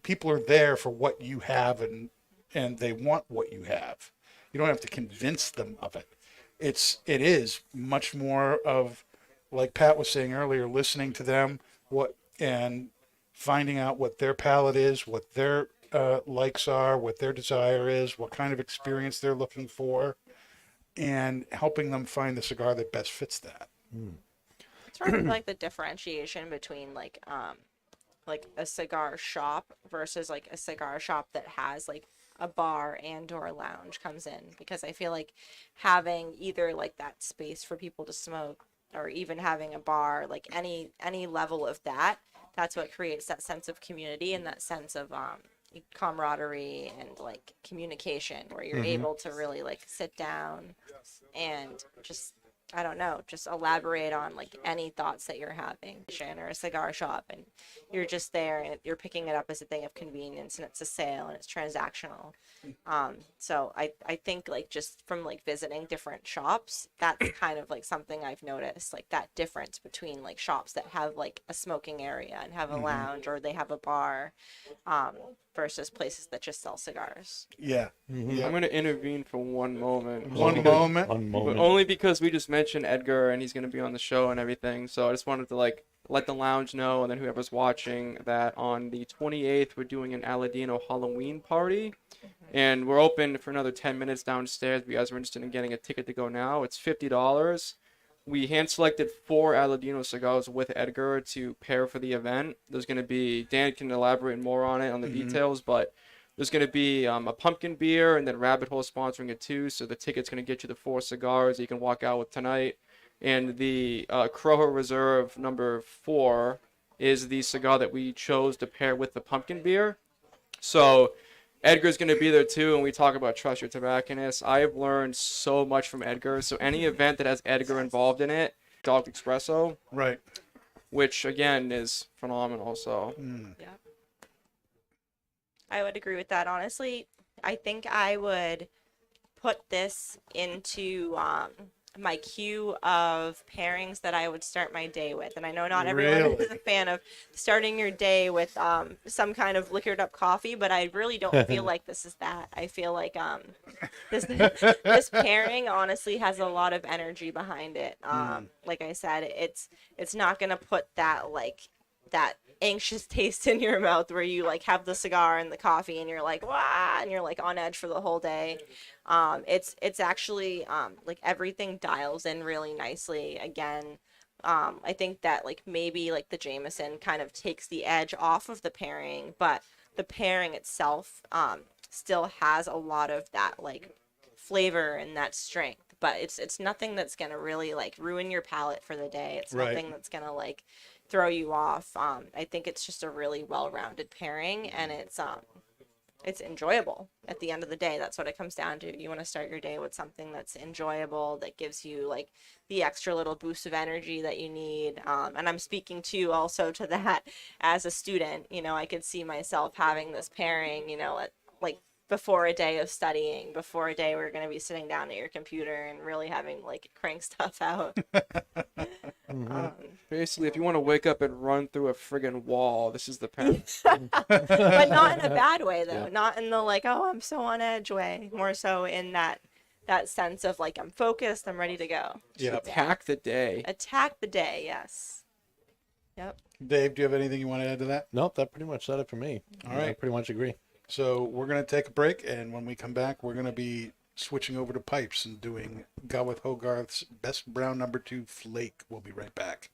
S2: People are there for what you have and they want what you have. You don't have to convince them of it. It is much more of, like Pat was saying earlier, listening to them, and finding out what their palate is, what their likes are, what their desire is, what kind of experience they're looking for, and helping them find the cigar that best fits that.
S4: It's sort of like the differentiation between like a cigar shop versus like a cigar shop that has like a bar and or a lounge comes in, because I feel like having either like that space for people to smoke or even having a bar, like any level of that's what creates that sense of community and that sense of camaraderie and like communication, where you're able to really like sit down and just, I don't know, just elaborate on like any thoughts that you're having, or a cigar shop, and you're just there and you're picking it up as a thing of convenience and it's a sale and it's transactional. So I think like just from like visiting different shops, that's kind of like something I've noticed, like that difference between like shops that have like a smoking area and have a lounge or they have a bar, versus places that just sell cigars.
S2: Yeah.
S3: I'm going to intervene for one moment.
S2: One moment.
S3: But only because we just mentioned Edgar and he's going to be on the show and everything. So I just wanted to like let the lounge know, and then whoever's watching, that on the 28th we're doing an Aladino Halloween party. And we're open for another 10 minutes downstairs. If you guys are interested in getting a ticket to go now, it's $50. We hand-selected 4 Aladino cigars with Edgar to pair for the event. There's going to be, Dan can elaborate more on it, on the details, but there's going to be a pumpkin beer, and then Rabbit Hole sponsoring it too. So the ticket's going to get you the 4 cigars that you can walk out with tonight. And the Crojo Reserve number 4 is the cigar that we chose to pair with the pumpkin beer. So Edgar's going to be there too, and we talk about Trust Your Tobacconist. I have learned so much from Edgar. So any event that has Edgar involved in it, Dog Espresso,
S2: Right.
S3: which again is phenomenal. So
S4: Yeah. I would agree with that. Honestly, I think I would put this into my queue of pairings that I would start my day with. And I know not everyone
S2: Really?
S4: is a fan of starting your day with some kind of liquored up coffee, but I really don't feel like this is that. I feel like this this pairing honestly has a lot of energy behind it. Like I said, it's not gonna put that that anxious taste in your mouth where you like have the cigar and the coffee and you're like wow and you're like on edge for the whole day. It's actually like everything dials in really nicely. Again, I think that like maybe like the Jameson kind of takes the edge off of the pairing, but the pairing itself still has a lot of that like flavor and that strength. But it's nothing that's gonna really like ruin your palate for the day. It's
S2: Right.
S4: nothing that's gonna like throw you off. I think it's just a really well-rounded pairing, and it's enjoyable at the end of the day. That's what it comes down to. You want to start your day with something that's enjoyable, that gives you like the extra little boost of energy that you need. And I'm speaking to also to that as a student. You know, I could see myself having this pairing, you know, like before a day of studying, before a day we're going to be sitting down at your computer and really having like crank stuff out.
S3: Basically, if you want to wake up and run through a friggin' wall, this is the pair.
S4: But not in a bad way though.
S5: Yeah.
S4: Not in the like, oh, I'm so on edge way. More so in that sense of like I'm focused, I'm ready to go.
S2: Yeah.
S3: Attack the day.
S4: Attack the day, yes. Yep.
S2: Dave, do you have anything you want to add to that?
S5: Nope, that pretty much said it for me.
S2: All
S5: I
S2: right.
S5: pretty much agree.
S2: So we're going to take a break, and when we come back, we're going to be switching over to pipes and doing Gawith Hoggarth's Best Brown Number 2 Flake. We'll be right back.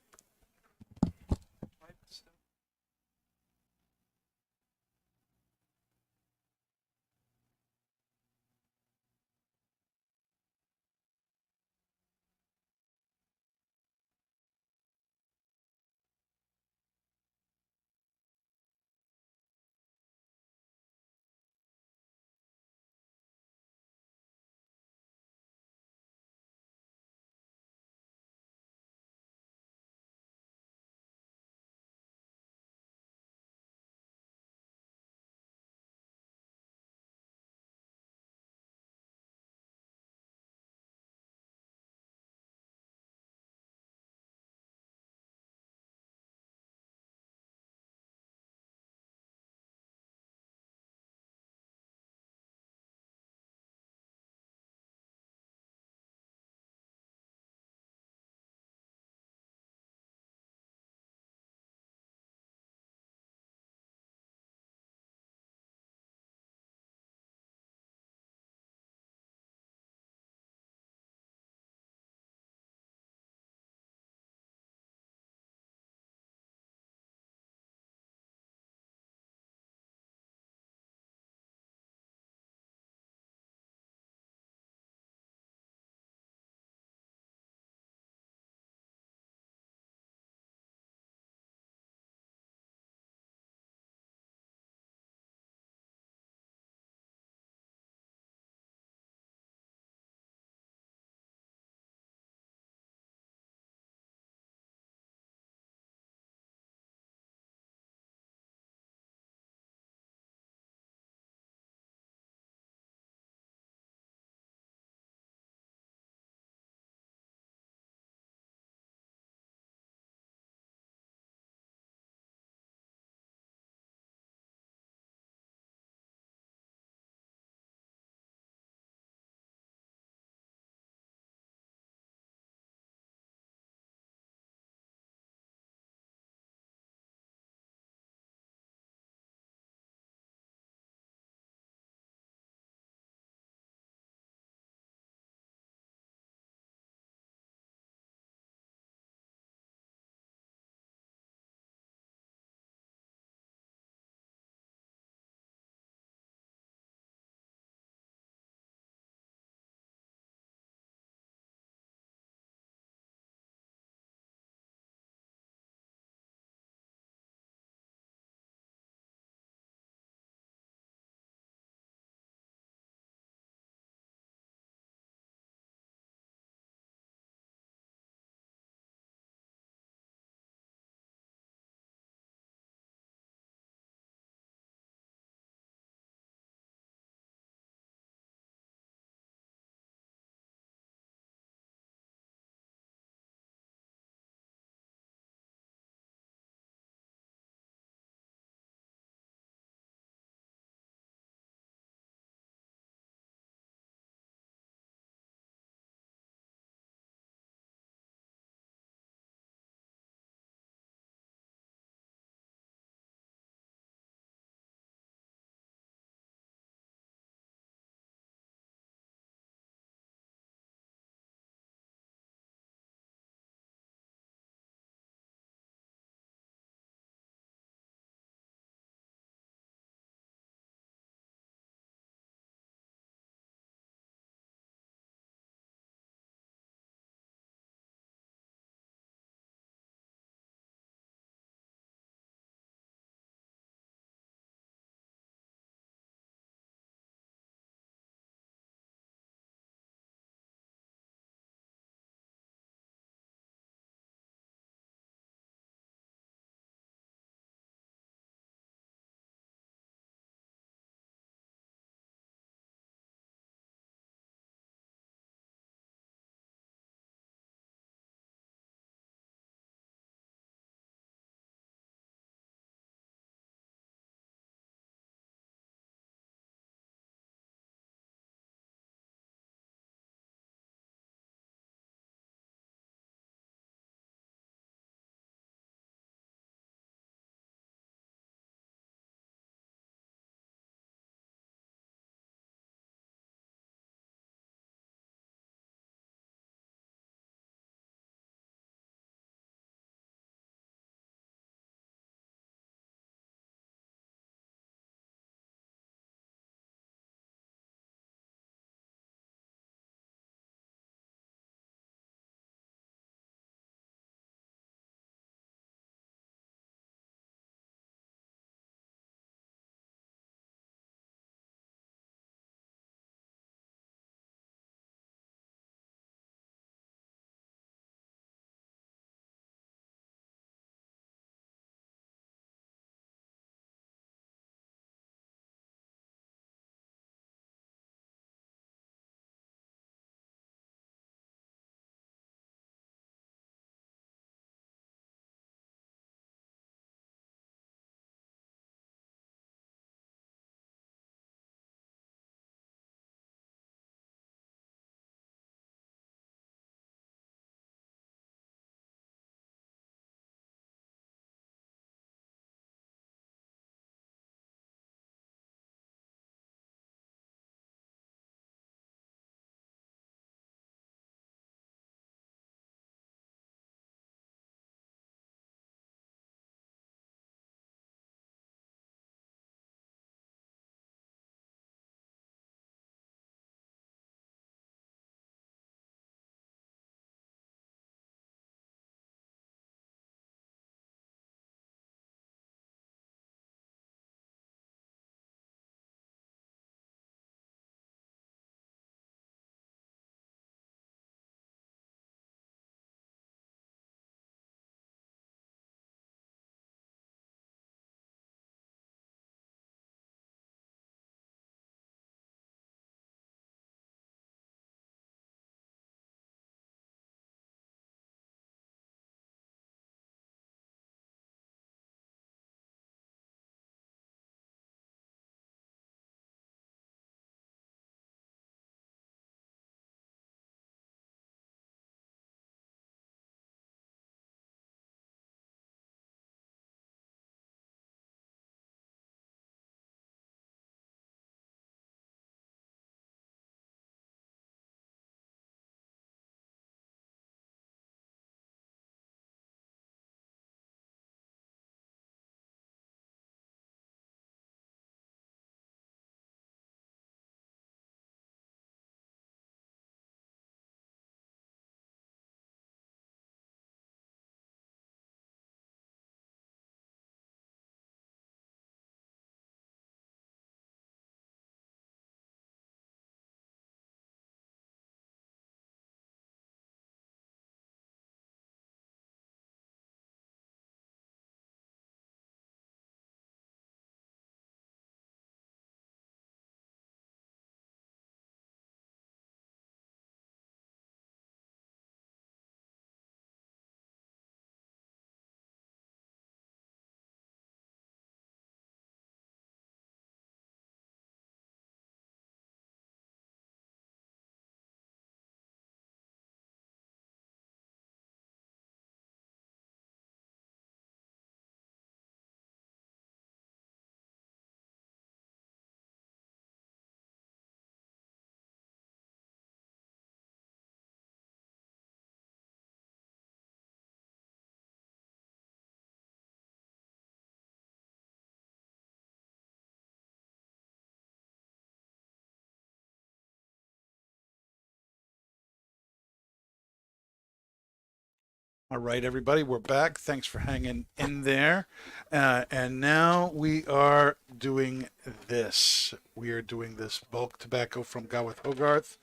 S2: All right, everybody, we're back. Thanks for hanging in there. And now we are doing this. We are doing this bulk tobacco from Gawith Hoggarth,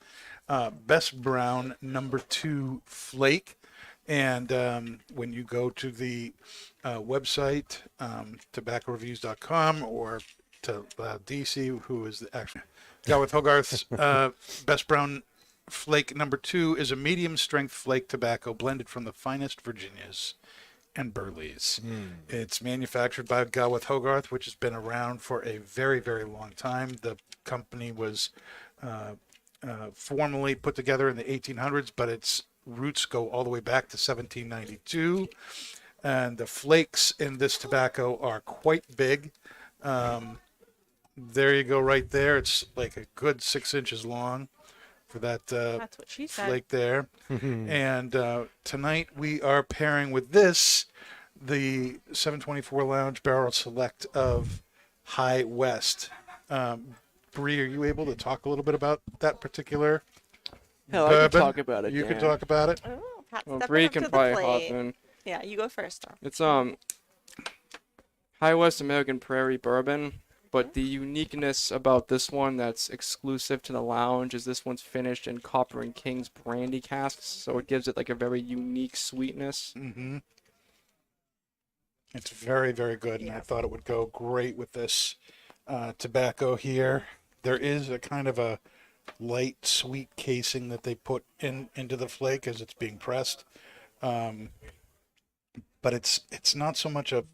S2: Best Brown #2 Flake. And when you go to the website, tobaccoreviews.com, or to DC, who is actually Gawith Hoggarth's Best Brown Flake #2 is a medium strength flake tobacco blended from the finest Virginias and Burleys. It's manufactured by Gawith Hoggarth, which has been around for a very, very long time. The company was formally put together in the 1800s, but its roots go all the way back to 1792. And the flakes in this tobacco are quite big. There you go, right there. It's like a good 6 inches long for that
S4: That's what she said.
S2: flake there. And tonight we are pairing with this, the 724 Lounge Barrel Select of High West. Bree, are you able to talk a little bit about that particular
S3: Hell, I
S2: bourbon?
S3: can talk about it.
S2: You can
S3: Dan.
S2: talk about it.
S4: Oh, Pat
S3: Well,
S4: stepping
S3: Bree
S4: up
S3: can
S4: to the
S3: probably hop
S4: plate.
S3: in.
S4: Yeah, you go first, though.
S3: It's High West American Prairie bourbon, but the uniqueness about this one that's exclusive to the lounge is this one's finished in Copper and King's brandy casks, so it gives it like a very unique sweetness.
S2: Mm-hmm. It's very, very good, and I thought it would go great with this tobacco here. There is a kind of a light, sweet casing that they put into the flake as it's being pressed, but it's not so much a.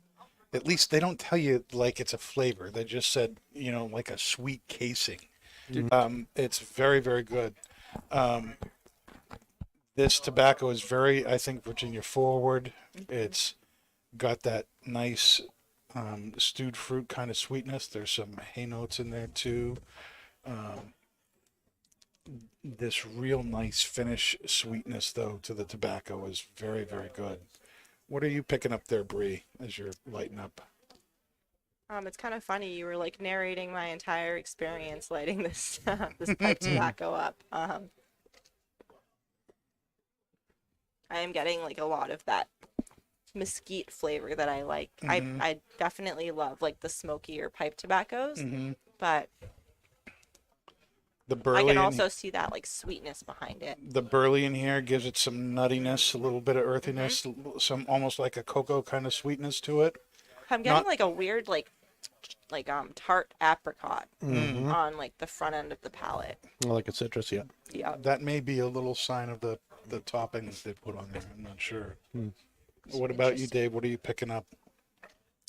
S2: At least they don't tell you like it's a flavor. They just said, like a sweet casing. It's very, very good. This tobacco is very, I think, Virginia forward. It's got that nice stewed fruit kind of sweetness. There's some hay notes in there too. This real nice finish sweetness, though, to the tobacco is very, very good. What are you picking up there, Bree, as you're lighting up?
S4: It's kind of funny. You were like narrating my entire experience lighting this this pipe tobacco up. I am getting like a lot of that mesquite flavor that I like. I definitely love like the smokier pipe tobaccos, but
S2: The
S4: I
S2: burley
S4: can also see that like sweetness behind it.
S2: the burley in here gives it some nuttiness, a little bit of earthiness, some almost like a cocoa kind of sweetness to it.
S4: I'm getting
S2: Not-
S4: like a weird like tart apricot on like the front end of the palate.
S5: Like a citrus, yeah.
S4: Yeah.
S2: That may be a little sign of the toppings they put on there. I'm not sure. What about you, Dave? What are you picking up?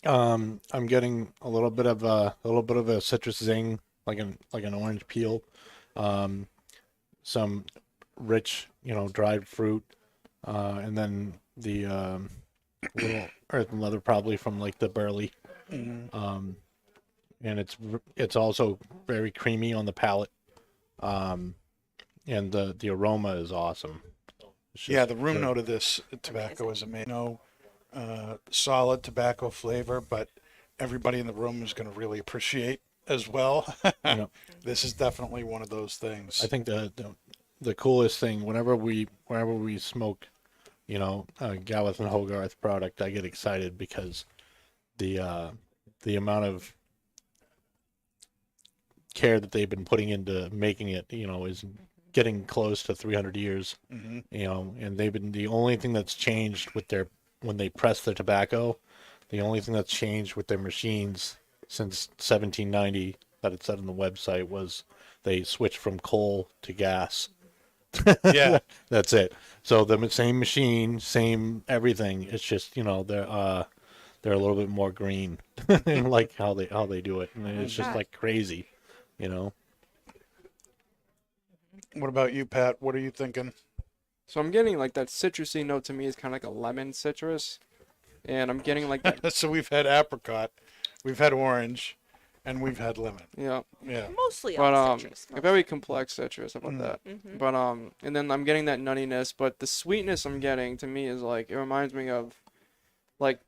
S5: I'm getting a little bit of a citrus zing, like an orange peel. Some rich, dried fruit, and then the little earth and leather probably from like the burley. And it's also very creamy on the palate. And the aroma is awesome. It's
S2: Yeah,
S5: just
S2: the room
S5: good.
S2: note of this tobacco is amazing. Solid tobacco flavor, but everybody in the room is going to really appreciate as well.
S5: Yeah.
S2: This is definitely one of those things.
S5: I think the coolest thing whenever we smoke, Gawith and Hoggarth product, I get excited because the amount of care that they've been putting into making it, is getting close to 300 years. And they've been the only thing that's changed with when they press their tobacco, the only thing that's changed with their machines since 1790 that it said on the website was they switched from coal to gas.
S2: Yeah.
S5: That's it. So the same machine, same everything. It's just they're a little bit more green, like how they do it. And it's just like crazy,
S2: What about you, Pat? What are you thinking?
S3: So I'm getting like that citrusy note to me is kind of like a lemon citrus, and I'm getting like that.
S2: So we've had apricot, we've had orange, and we've had lemon.
S3: Yeah,
S2: Yeah.
S4: Mostly
S3: but
S4: all citrus.
S3: a very complex citrus about that. But and then I'm getting that nuttiness, but the sweetness I'm getting to me is like it reminds me of, like,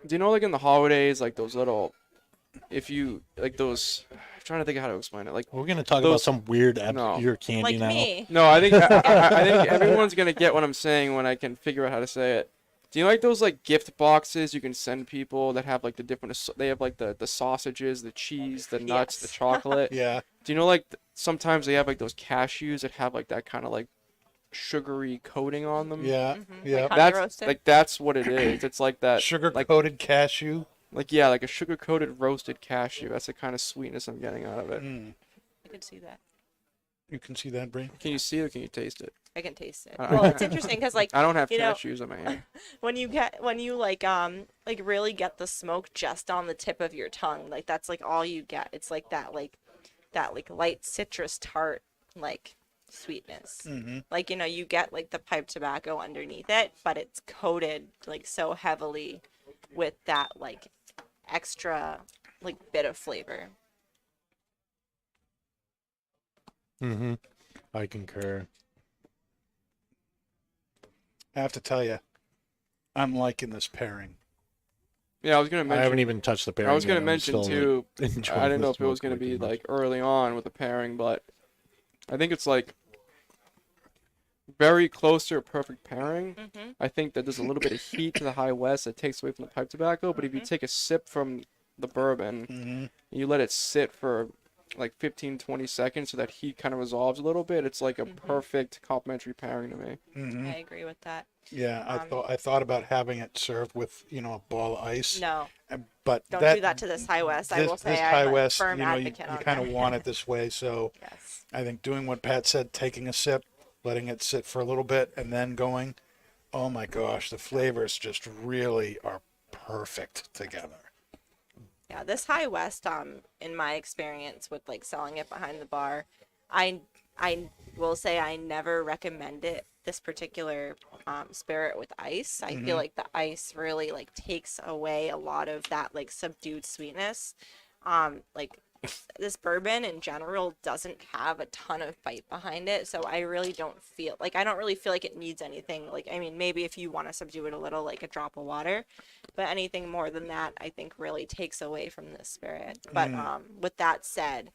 S3: do you know like in the holidays like those little, if you like those. I'm trying to think of how to explain it. Like
S5: We're gonna talk about some weird
S3: No.
S5: obscure candy
S4: Like
S5: now.
S4: me.
S3: no, I think I think everyone's gonna get what I'm saying when I can figure out how to say it. Do you like those like gift boxes you can send people that have like the different? They have like the sausages, the cheese, the nuts, the
S4: Yes.
S3: chocolate.
S2: Yeah.
S3: Do you know like sometimes they have like those cashews that have like that kind of like sugary coating on them?
S2: Yeah. Yeah.
S4: Like honey
S3: That's
S4: roasted.
S3: like that's what it is. It's like that
S2: Sugar
S3: like
S2: coated cashew.
S3: like yeah, like a sugar coated roasted cashew. That's the kind of sweetness I'm getting out of it.
S4: I could see that.
S2: You can see that, Bree?
S3: Can you see it or can you taste it?
S4: I can taste it.
S3: I-
S4: Well, it's interesting because like
S3: I don't have
S4: you know,
S3: cashews in my hand.
S4: when you like really get the smoke just on the tip of your tongue, like that's like all you get. It's like that light citrus tart like sweetness. Like you get like the pipe tobacco underneath it, but it's coated like so heavily with that like extra like bit of flavor.
S5: I concur.
S2: I have to tell you, I'm liking this pairing.
S3: Yeah, I was gonna
S5: I
S3: mention.
S5: haven't even touched the pairing.
S3: I was gonna
S5: yet. I'm
S3: mention
S5: still,
S3: too.
S5: enjoying
S3: I didn't know
S5: the
S3: if it was
S5: smoke
S3: gonna
S5: way
S3: be
S5: too much.
S3: like early on with the pairing, but I think it's like very close to a perfect pairing. I think that there's a little bit of heat to the high west that takes away from the pipe tobacco, but if you take a sip from the bourbon, and you let it sit for like 15-20 seconds so that heat kind of resolves a little bit, it's like a perfect complementary pairing to me.
S4: I agree with that.
S2: Yeah, I thought about having it served with a ball of ice.
S4: No,
S2: But
S4: don't
S2: that,
S4: do that to this high west. I
S2: this,
S4: will say
S2: this
S4: I'm
S2: high
S4: a
S2: west,
S4: firm
S2: you
S4: advocate on
S2: kind of
S4: that.
S2: want it this way. So
S4: Yes.
S2: I think doing what Pat said, taking a sip, letting it sit for a little bit, and then going, oh my gosh, the flavors just really are perfect together.
S4: Yeah, this high west, in my experience with like selling it behind the bar, I will say I never recommend it. This particular spirit with ice, I feel like the ice really like takes away a lot of that like subdued sweetness. Like this bourbon in general doesn't have a ton of bite behind it, so I really don't feel like it needs anything. Like, I mean, maybe if you want to subdue it a little, like a drop of water, but anything more than that I think really takes away from this spirit. But with that said,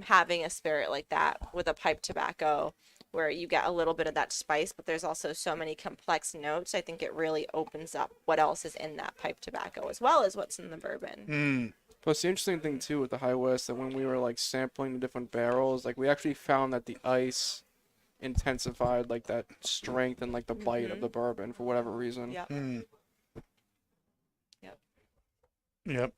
S4: having a spirit like that with a pipe tobacco where you get a little bit of that spice, but there's also so many complex notes, I think it really opens up what else is in that pipe tobacco as well as what's in the bourbon.
S3: Plus, the interesting thing too with the high west that when we were like sampling the different barrels, like we actually found that the ice intensified like that strength and like the bite of the bourbon for whatever reason.
S4: Yep.
S2: Yep.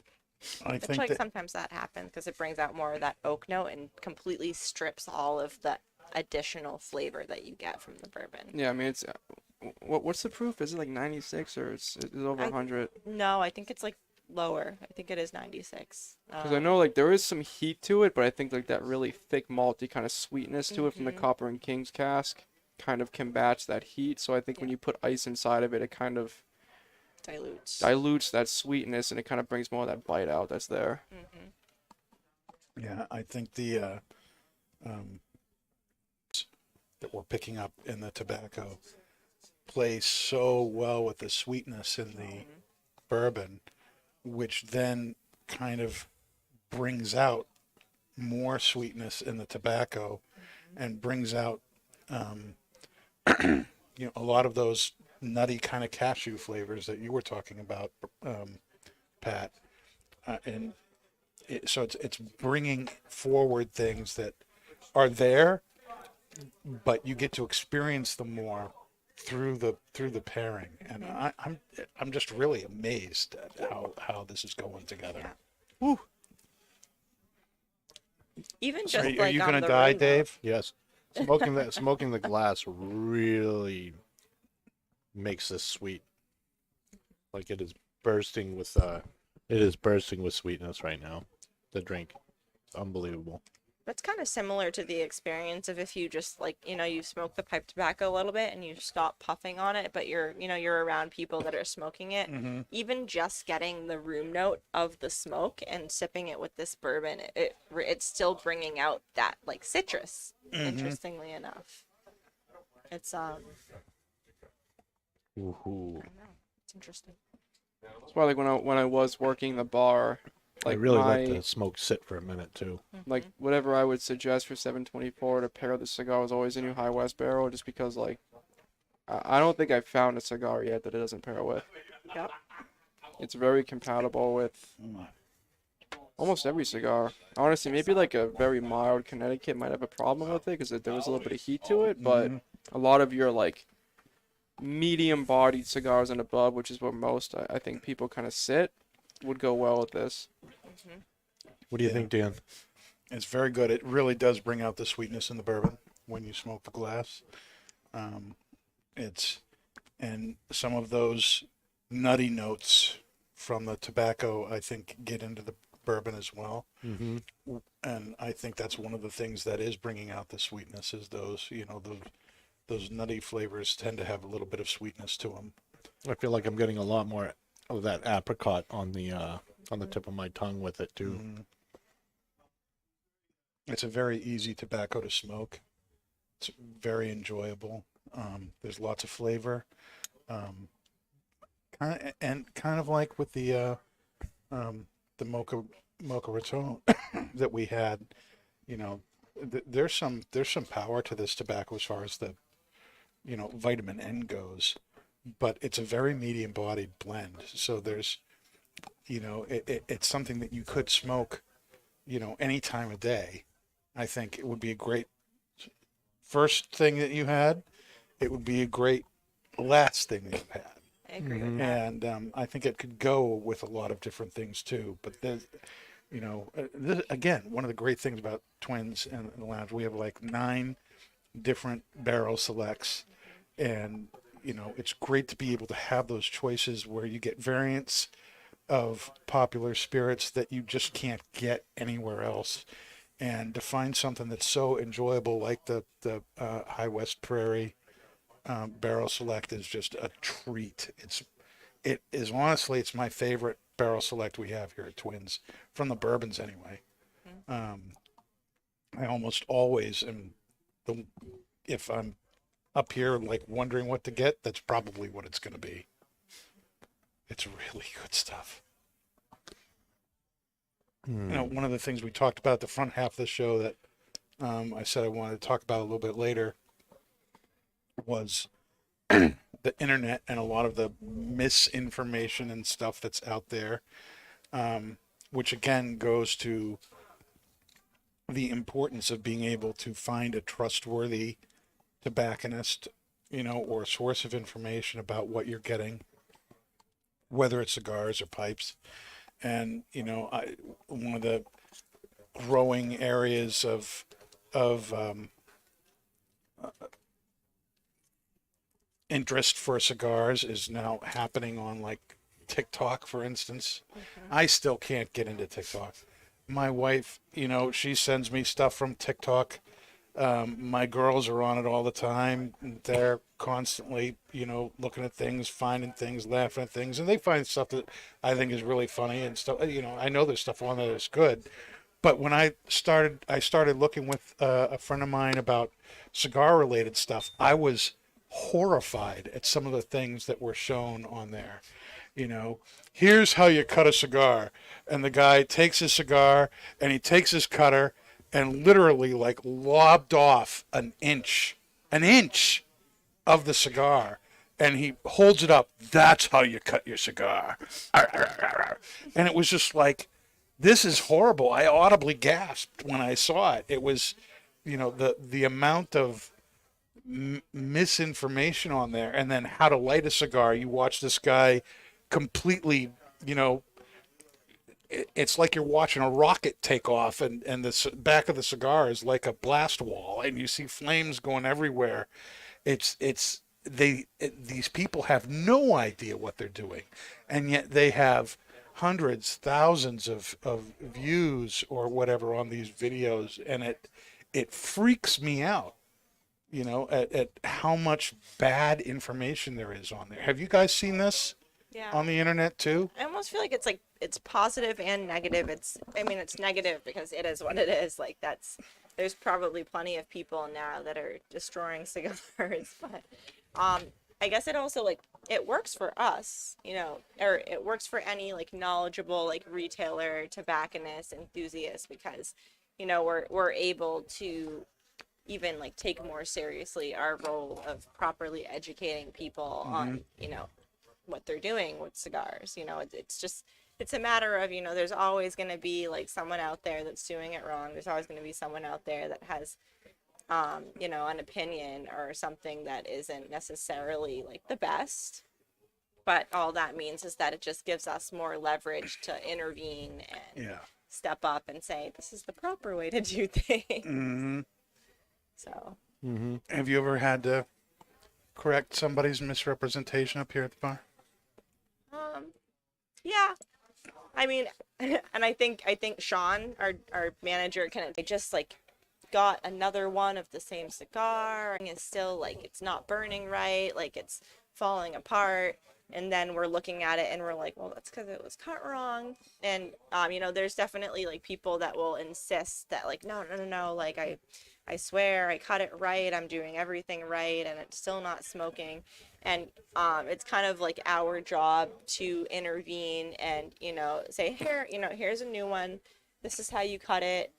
S2: I
S4: Which,
S2: think
S4: like,
S2: that
S4: sometimes that happens because it brings out more of that oak note and completely strips all of the additional flavor that you get from the bourbon.
S3: Yeah, I mean it's what's the proof? Is it like 96 or it's over 100?
S4: No, I think it's like lower. I think it is 96.
S3: Because I know like there is some heat to it, but I think like that really thick malty kind of sweetness to it from the Copper and King's cask kind of combats that heat. So I think when you put ice inside of it, it kind of dilutes that sweetness and it kind of brings more of that bite out that's there.
S2: Yeah, I think the that we're picking up in the tobacco plays so well with the sweetness in the bourbon, which then kind of brings out more sweetness in the tobacco and brings out a lot of those nutty kind of cashew flavors that you were talking about, Pat, so it's bringing forward things that are there, but you get to experience them more through the pairing, and I'm just really amazed at how this is going together. Woo.
S4: Even
S2: So
S4: just
S2: are
S4: like
S2: you
S4: on
S2: gonna
S4: the
S2: die,
S4: road
S2: Dave?
S5: Yes, smoking the glass really makes this sweet. Like it is bursting with sweetness right now. The drink, it's unbelievable.
S4: It's kind of similar to the experience of if you just like, you smoke the pipe tobacco a little bit and you stop puffing on it, but you're around people that are smoking it. Even just getting the room note of the smoke and sipping it with this bourbon, it's still bringing out that like citrus. Interestingly enough, it's
S5: Woohoo!
S4: I don't know, it's interesting.
S3: That's why like when I was working the bar,
S5: I
S3: like
S5: really
S3: my,
S5: like to smoke sit for a minute too.
S3: like whatever I would suggest for 724 to pair the cigar was always a new High West barrel, just because like I don't think I've found a cigar yet that it doesn't pair with.
S4: Yep.
S3: It's very compatible with almost every cigar. Honestly, maybe like a very mild Connecticut might have a problem with it because there was a little bit of heat to it, but a lot of your like medium-bodied cigars and above, which is where most I think people kind of sit, would go well with this.
S5: What do you think, Dan?
S2: It's very good. It really does bring out the sweetness in the bourbon when you smoke the glass. And some of those nutty notes from the tobacco, I think, get into the bourbon as well.
S5: Mm-hmm.
S2: And I think that's one of the things that is bringing out the sweetness is those nutty flavors tend to have a little bit of sweetness to them.
S5: I feel like I'm getting a lot more of that apricot on the tip of my tongue with it too.
S2: It's a very easy tobacco to smoke. It's very enjoyable. There's lots of flavor. Kind of like with the Mocha Raton that we had, there's some power to this tobacco as far as the vitamin N goes, but it's a very medium bodied blend. So there's it's something that you could smoke any time of day. I think it would be a great first thing that you had. It would be a great last thing that you had.
S4: I agree with that.
S2: And I think it could go with a lot of different things too. But this, again, one of the great things about Twins and the Lounge, we have like 9 different barrel selects, and it's great to be able to have those choices where you get variants of popular spirits that you just can't get anywhere else, and to find something that's so enjoyable like the High West Prairie barrel select is just a treat. It is honestly, it's my favorite barrel select we have here at Twins, from the bourbons anyway. I almost always am, if I'm up here like wondering what to get, that's probably what it's going to be. It's really good stuff. One of the things we talked about at the front half of the show that I said I wanted to talk about a little bit later was the internet and a lot of the misinformation and stuff that's out there, which again goes to the importance of being able to find a trustworthy tobacconist, or a source of information about what you're getting, whether it's cigars or pipes. And one of the growing areas of interest for cigars is now happening on like TikTok, for instance. I still can't get into TikTok. My wife, she sends me stuff from TikTok. My girls are on it all the time. They're constantly, looking at things, finding things, laughing at things, and they find stuff that I think is really funny and stuff. I know there's stuff on there that's good, but when I started looking with a friend of mine about cigar-related stuff, I was horrified at some of the things that were shown on there. Here's how you cut a cigar, and the guy takes his cigar and he takes his cutter and literally like lobbed off an inch of the cigar, and he holds it up. That's how you cut your cigar. And it was just like, this is horrible. I audibly gasped when I saw it. It was, the amount of misinformation on there. And then how to light a cigar. You watch this guy completely, it's like you're watching a rocket take off, and the back of the cigar is like a blast wall, and you see flames going everywhere. These people have no idea what they're doing, and yet they have hundreds, thousands of views or whatever on these videos, and it freaks me out, at how much bad information there is on there. Have you guys seen this?
S4: Yeah.
S2: On the internet too?
S4: I almost feel like it's positive and negative. It's negative because it is what it is. Like there's probably plenty of people now that are destroying cigars, but I guess it also it works for us, or it works for any knowledgeable retailer, tobacconist, enthusiast, because we're able to even like take more seriously our role of properly educating people on, what they're doing with cigars. It's a matter of, there's always going to be like someone out there that's doing it wrong. There's always going to be someone out there that has, an opinion or something that isn't necessarily like the best. But all that means is that it just gives us more leverage to intervene and step up and say, this is the proper way to do things. So.
S2: Have you ever had to correct somebody's misrepresentation up here at the bar?
S4: Yeah. I mean, and I think Sean, our manager, just like got another one of the same cigar, and it's still like it's not burning right, like it's falling apart. And then we're looking at it and we're like, well, that's because it was cut wrong. And there's definitely like people that will insist that like, no, like I swear I cut it right, I'm doing everything right, and it's still not smoking. And it's kind of like our job to intervene and say, here, here's a new one, this is how you cut it.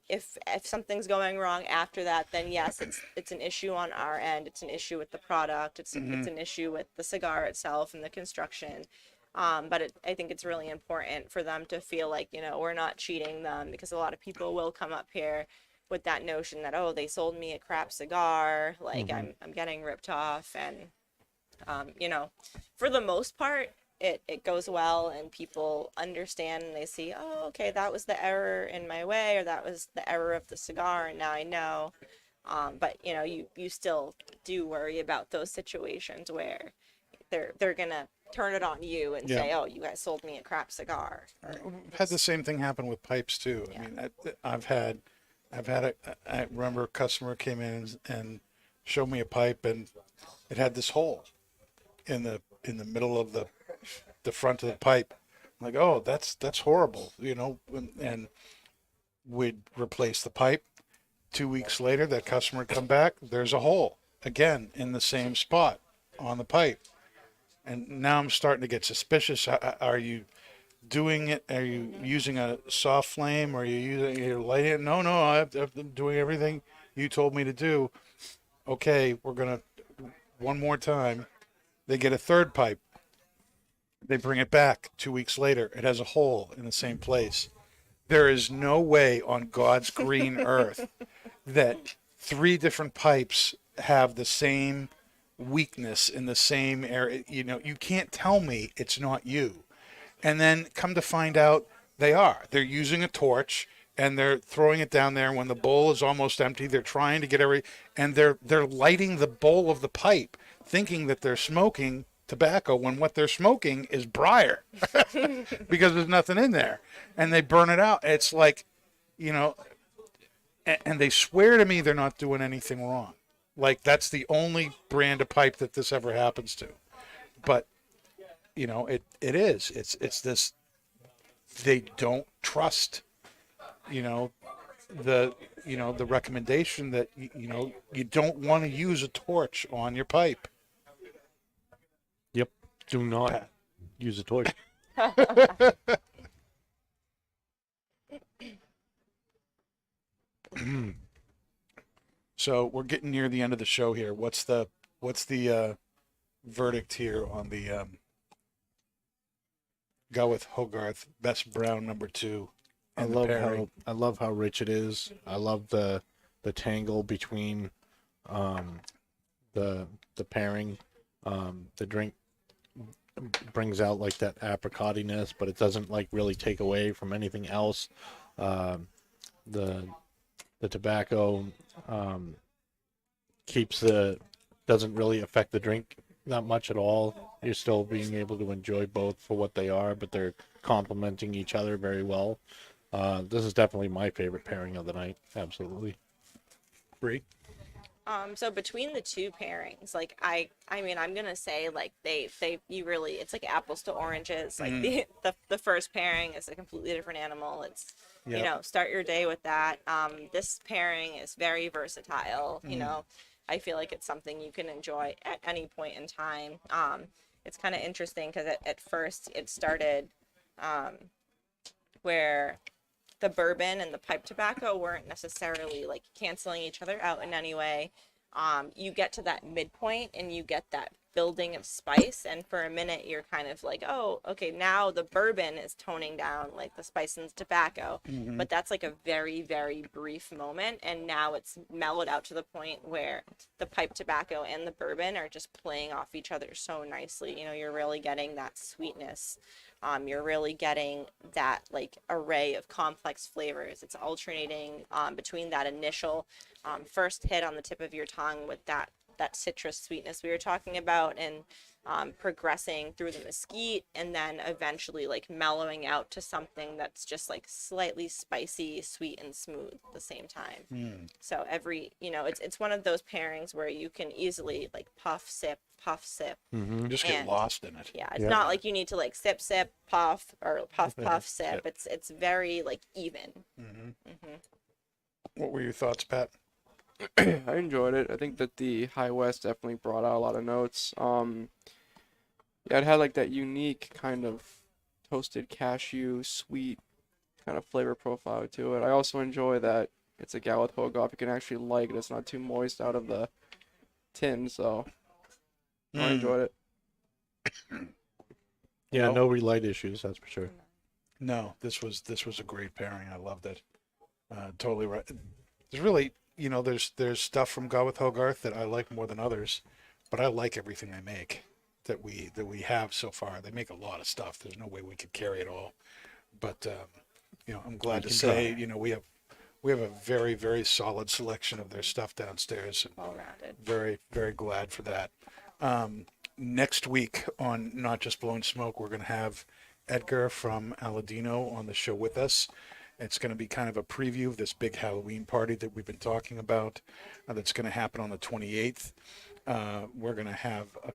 S4: If something's going wrong after that, then yes, it's an issue on our end. It's an issue with the product. It's an issue with the cigar itself and the construction. But I think it's really important for them to feel like, we're not cheating them, because a lot of people will come up here with that notion that, oh, they sold me a crap cigar, like I'm getting ripped off. And, for the most part, it goes well, and people understand, and they see, oh, okay, that was the error in my way, or that was the error of the cigar, and now I know. But you still do worry about those situations where they're gonna turn it on you and say, oh, you guys sold me a crap cigar.
S2: I've had the same thing happen with pipes too. I mean, I remember a customer came in and showed me a pipe, and it had this hole in the middle of the front of the pipe. I'm like, oh, that's horrible, and we'd replace the pipe. 2 weeks later, that customer would come back, there's a hole again in the same spot on the pipe. And now I'm starting to get suspicious. Are you doing it? Are you using a soft flame? Are you lighting it? No, I've been doing everything you told me to do. Okay, we're gonna one more time. They get a third pipe. They bring it back 2 weeks later. It has a hole in the same place. There is no way on God's green earth that 3 different pipes have the same weakness in the same area. You can't tell me it's not you. And then come to find out they are. They're using a torch and they're throwing it down there when the bowl is almost empty. They're trying to get and they're lighting the bowl of the pipe, thinking that they're smoking tobacco when what they're smoking is briar because there's nothing in there, and they burn it out. It's like, and they swear to me they're not doing anything wrong. Like, that's the only brand of pipe that this ever happens to. But it is. It's this. They don't trust, the recommendation that you don't want to use a torch on your pipe.
S5: Yep. Do not use a torch.
S2: So we're getting near the end of the show here. What's the verdict here on the Gawith Hoggarth Best Brown number 2?
S5: I love how rich it is. I love the tangle between the pairing. The drink brings out like that apricotiness, but it doesn't like really take away from anything else. The tobacco doesn't really affect the drink that much at all. You're still being able to enjoy both for what they are, but they're complementing each other very well. This is definitely my favorite pairing of the night. Absolutely.
S2: Bree?
S4: So between the 2 pairings, like I mean, I'm gonna say like it's like apples to oranges. Like the first pairing is a completely different animal. It's start your day with that. This pairing is very versatile. I feel like it's something you can enjoy at any point in time. It's kind of interesting because at first it started where the bourbon and the pipe tobacco weren't necessarily like canceling each other out in any way. You get to that midpoint and you get that building of spice, and for a minute you're kind of like, oh, okay, now the bourbon is toning down like the spice and tobacco, but that's like a very, very brief moment, and now it's mellowed out to the point where the pipe tobacco and the bourbon are just playing off each other so nicely. You know, you're really getting that sweetness. You're really getting that like array of complex flavors. It's alternating between that initial first hit on the tip of your tongue with that citrus sweetness we were talking about, and progressing through the mesquite, and then eventually like mellowing out to something that's just like slightly spicy, sweet, and smooth at the same time. So every, you know, it's one of those pairings where you can easily like puff, sip,
S2: Just get
S4: and-
S2: lost in it.
S4: yeah, it's not like you need to like sip, puff, or puff, sip.
S5: Yep.
S4: It's very like even.
S2: What were your thoughts, Pat?
S3: I enjoyed it. I think that the High West definitely brought out a lot of notes. Yeah, it had like that unique kind of toasted cashew, sweet kind of flavor profile to it. I also enjoy that it's a Gawith Hoggarth. You can actually like it. It's not too moist out of the tin, so I enjoyed it.
S5: Yeah,
S2: Well-
S5: no relight issues, that's for sure.
S2: No, this was a great pairing. I loved it. Totally right. There's really, you know, there's stuff from Gawith Hoggarth that I like more than others, but I like everything they make that we have so far. They make a lot of stuff. There's no way we could carry it all, but you know, I'm glad to
S5: can
S2: say,
S5: try.
S2: you know, we have a very, very solid selection of their stuff downstairs, and
S4: All rounded.
S2: very, very glad for that. Next week on Not Just Blowing Smoke, we're going to have Edgar from Aladino on the show with us. It's going to be kind of a preview of this big Halloween party that we've been talking about that's going to happen on the 28th. We're going to have a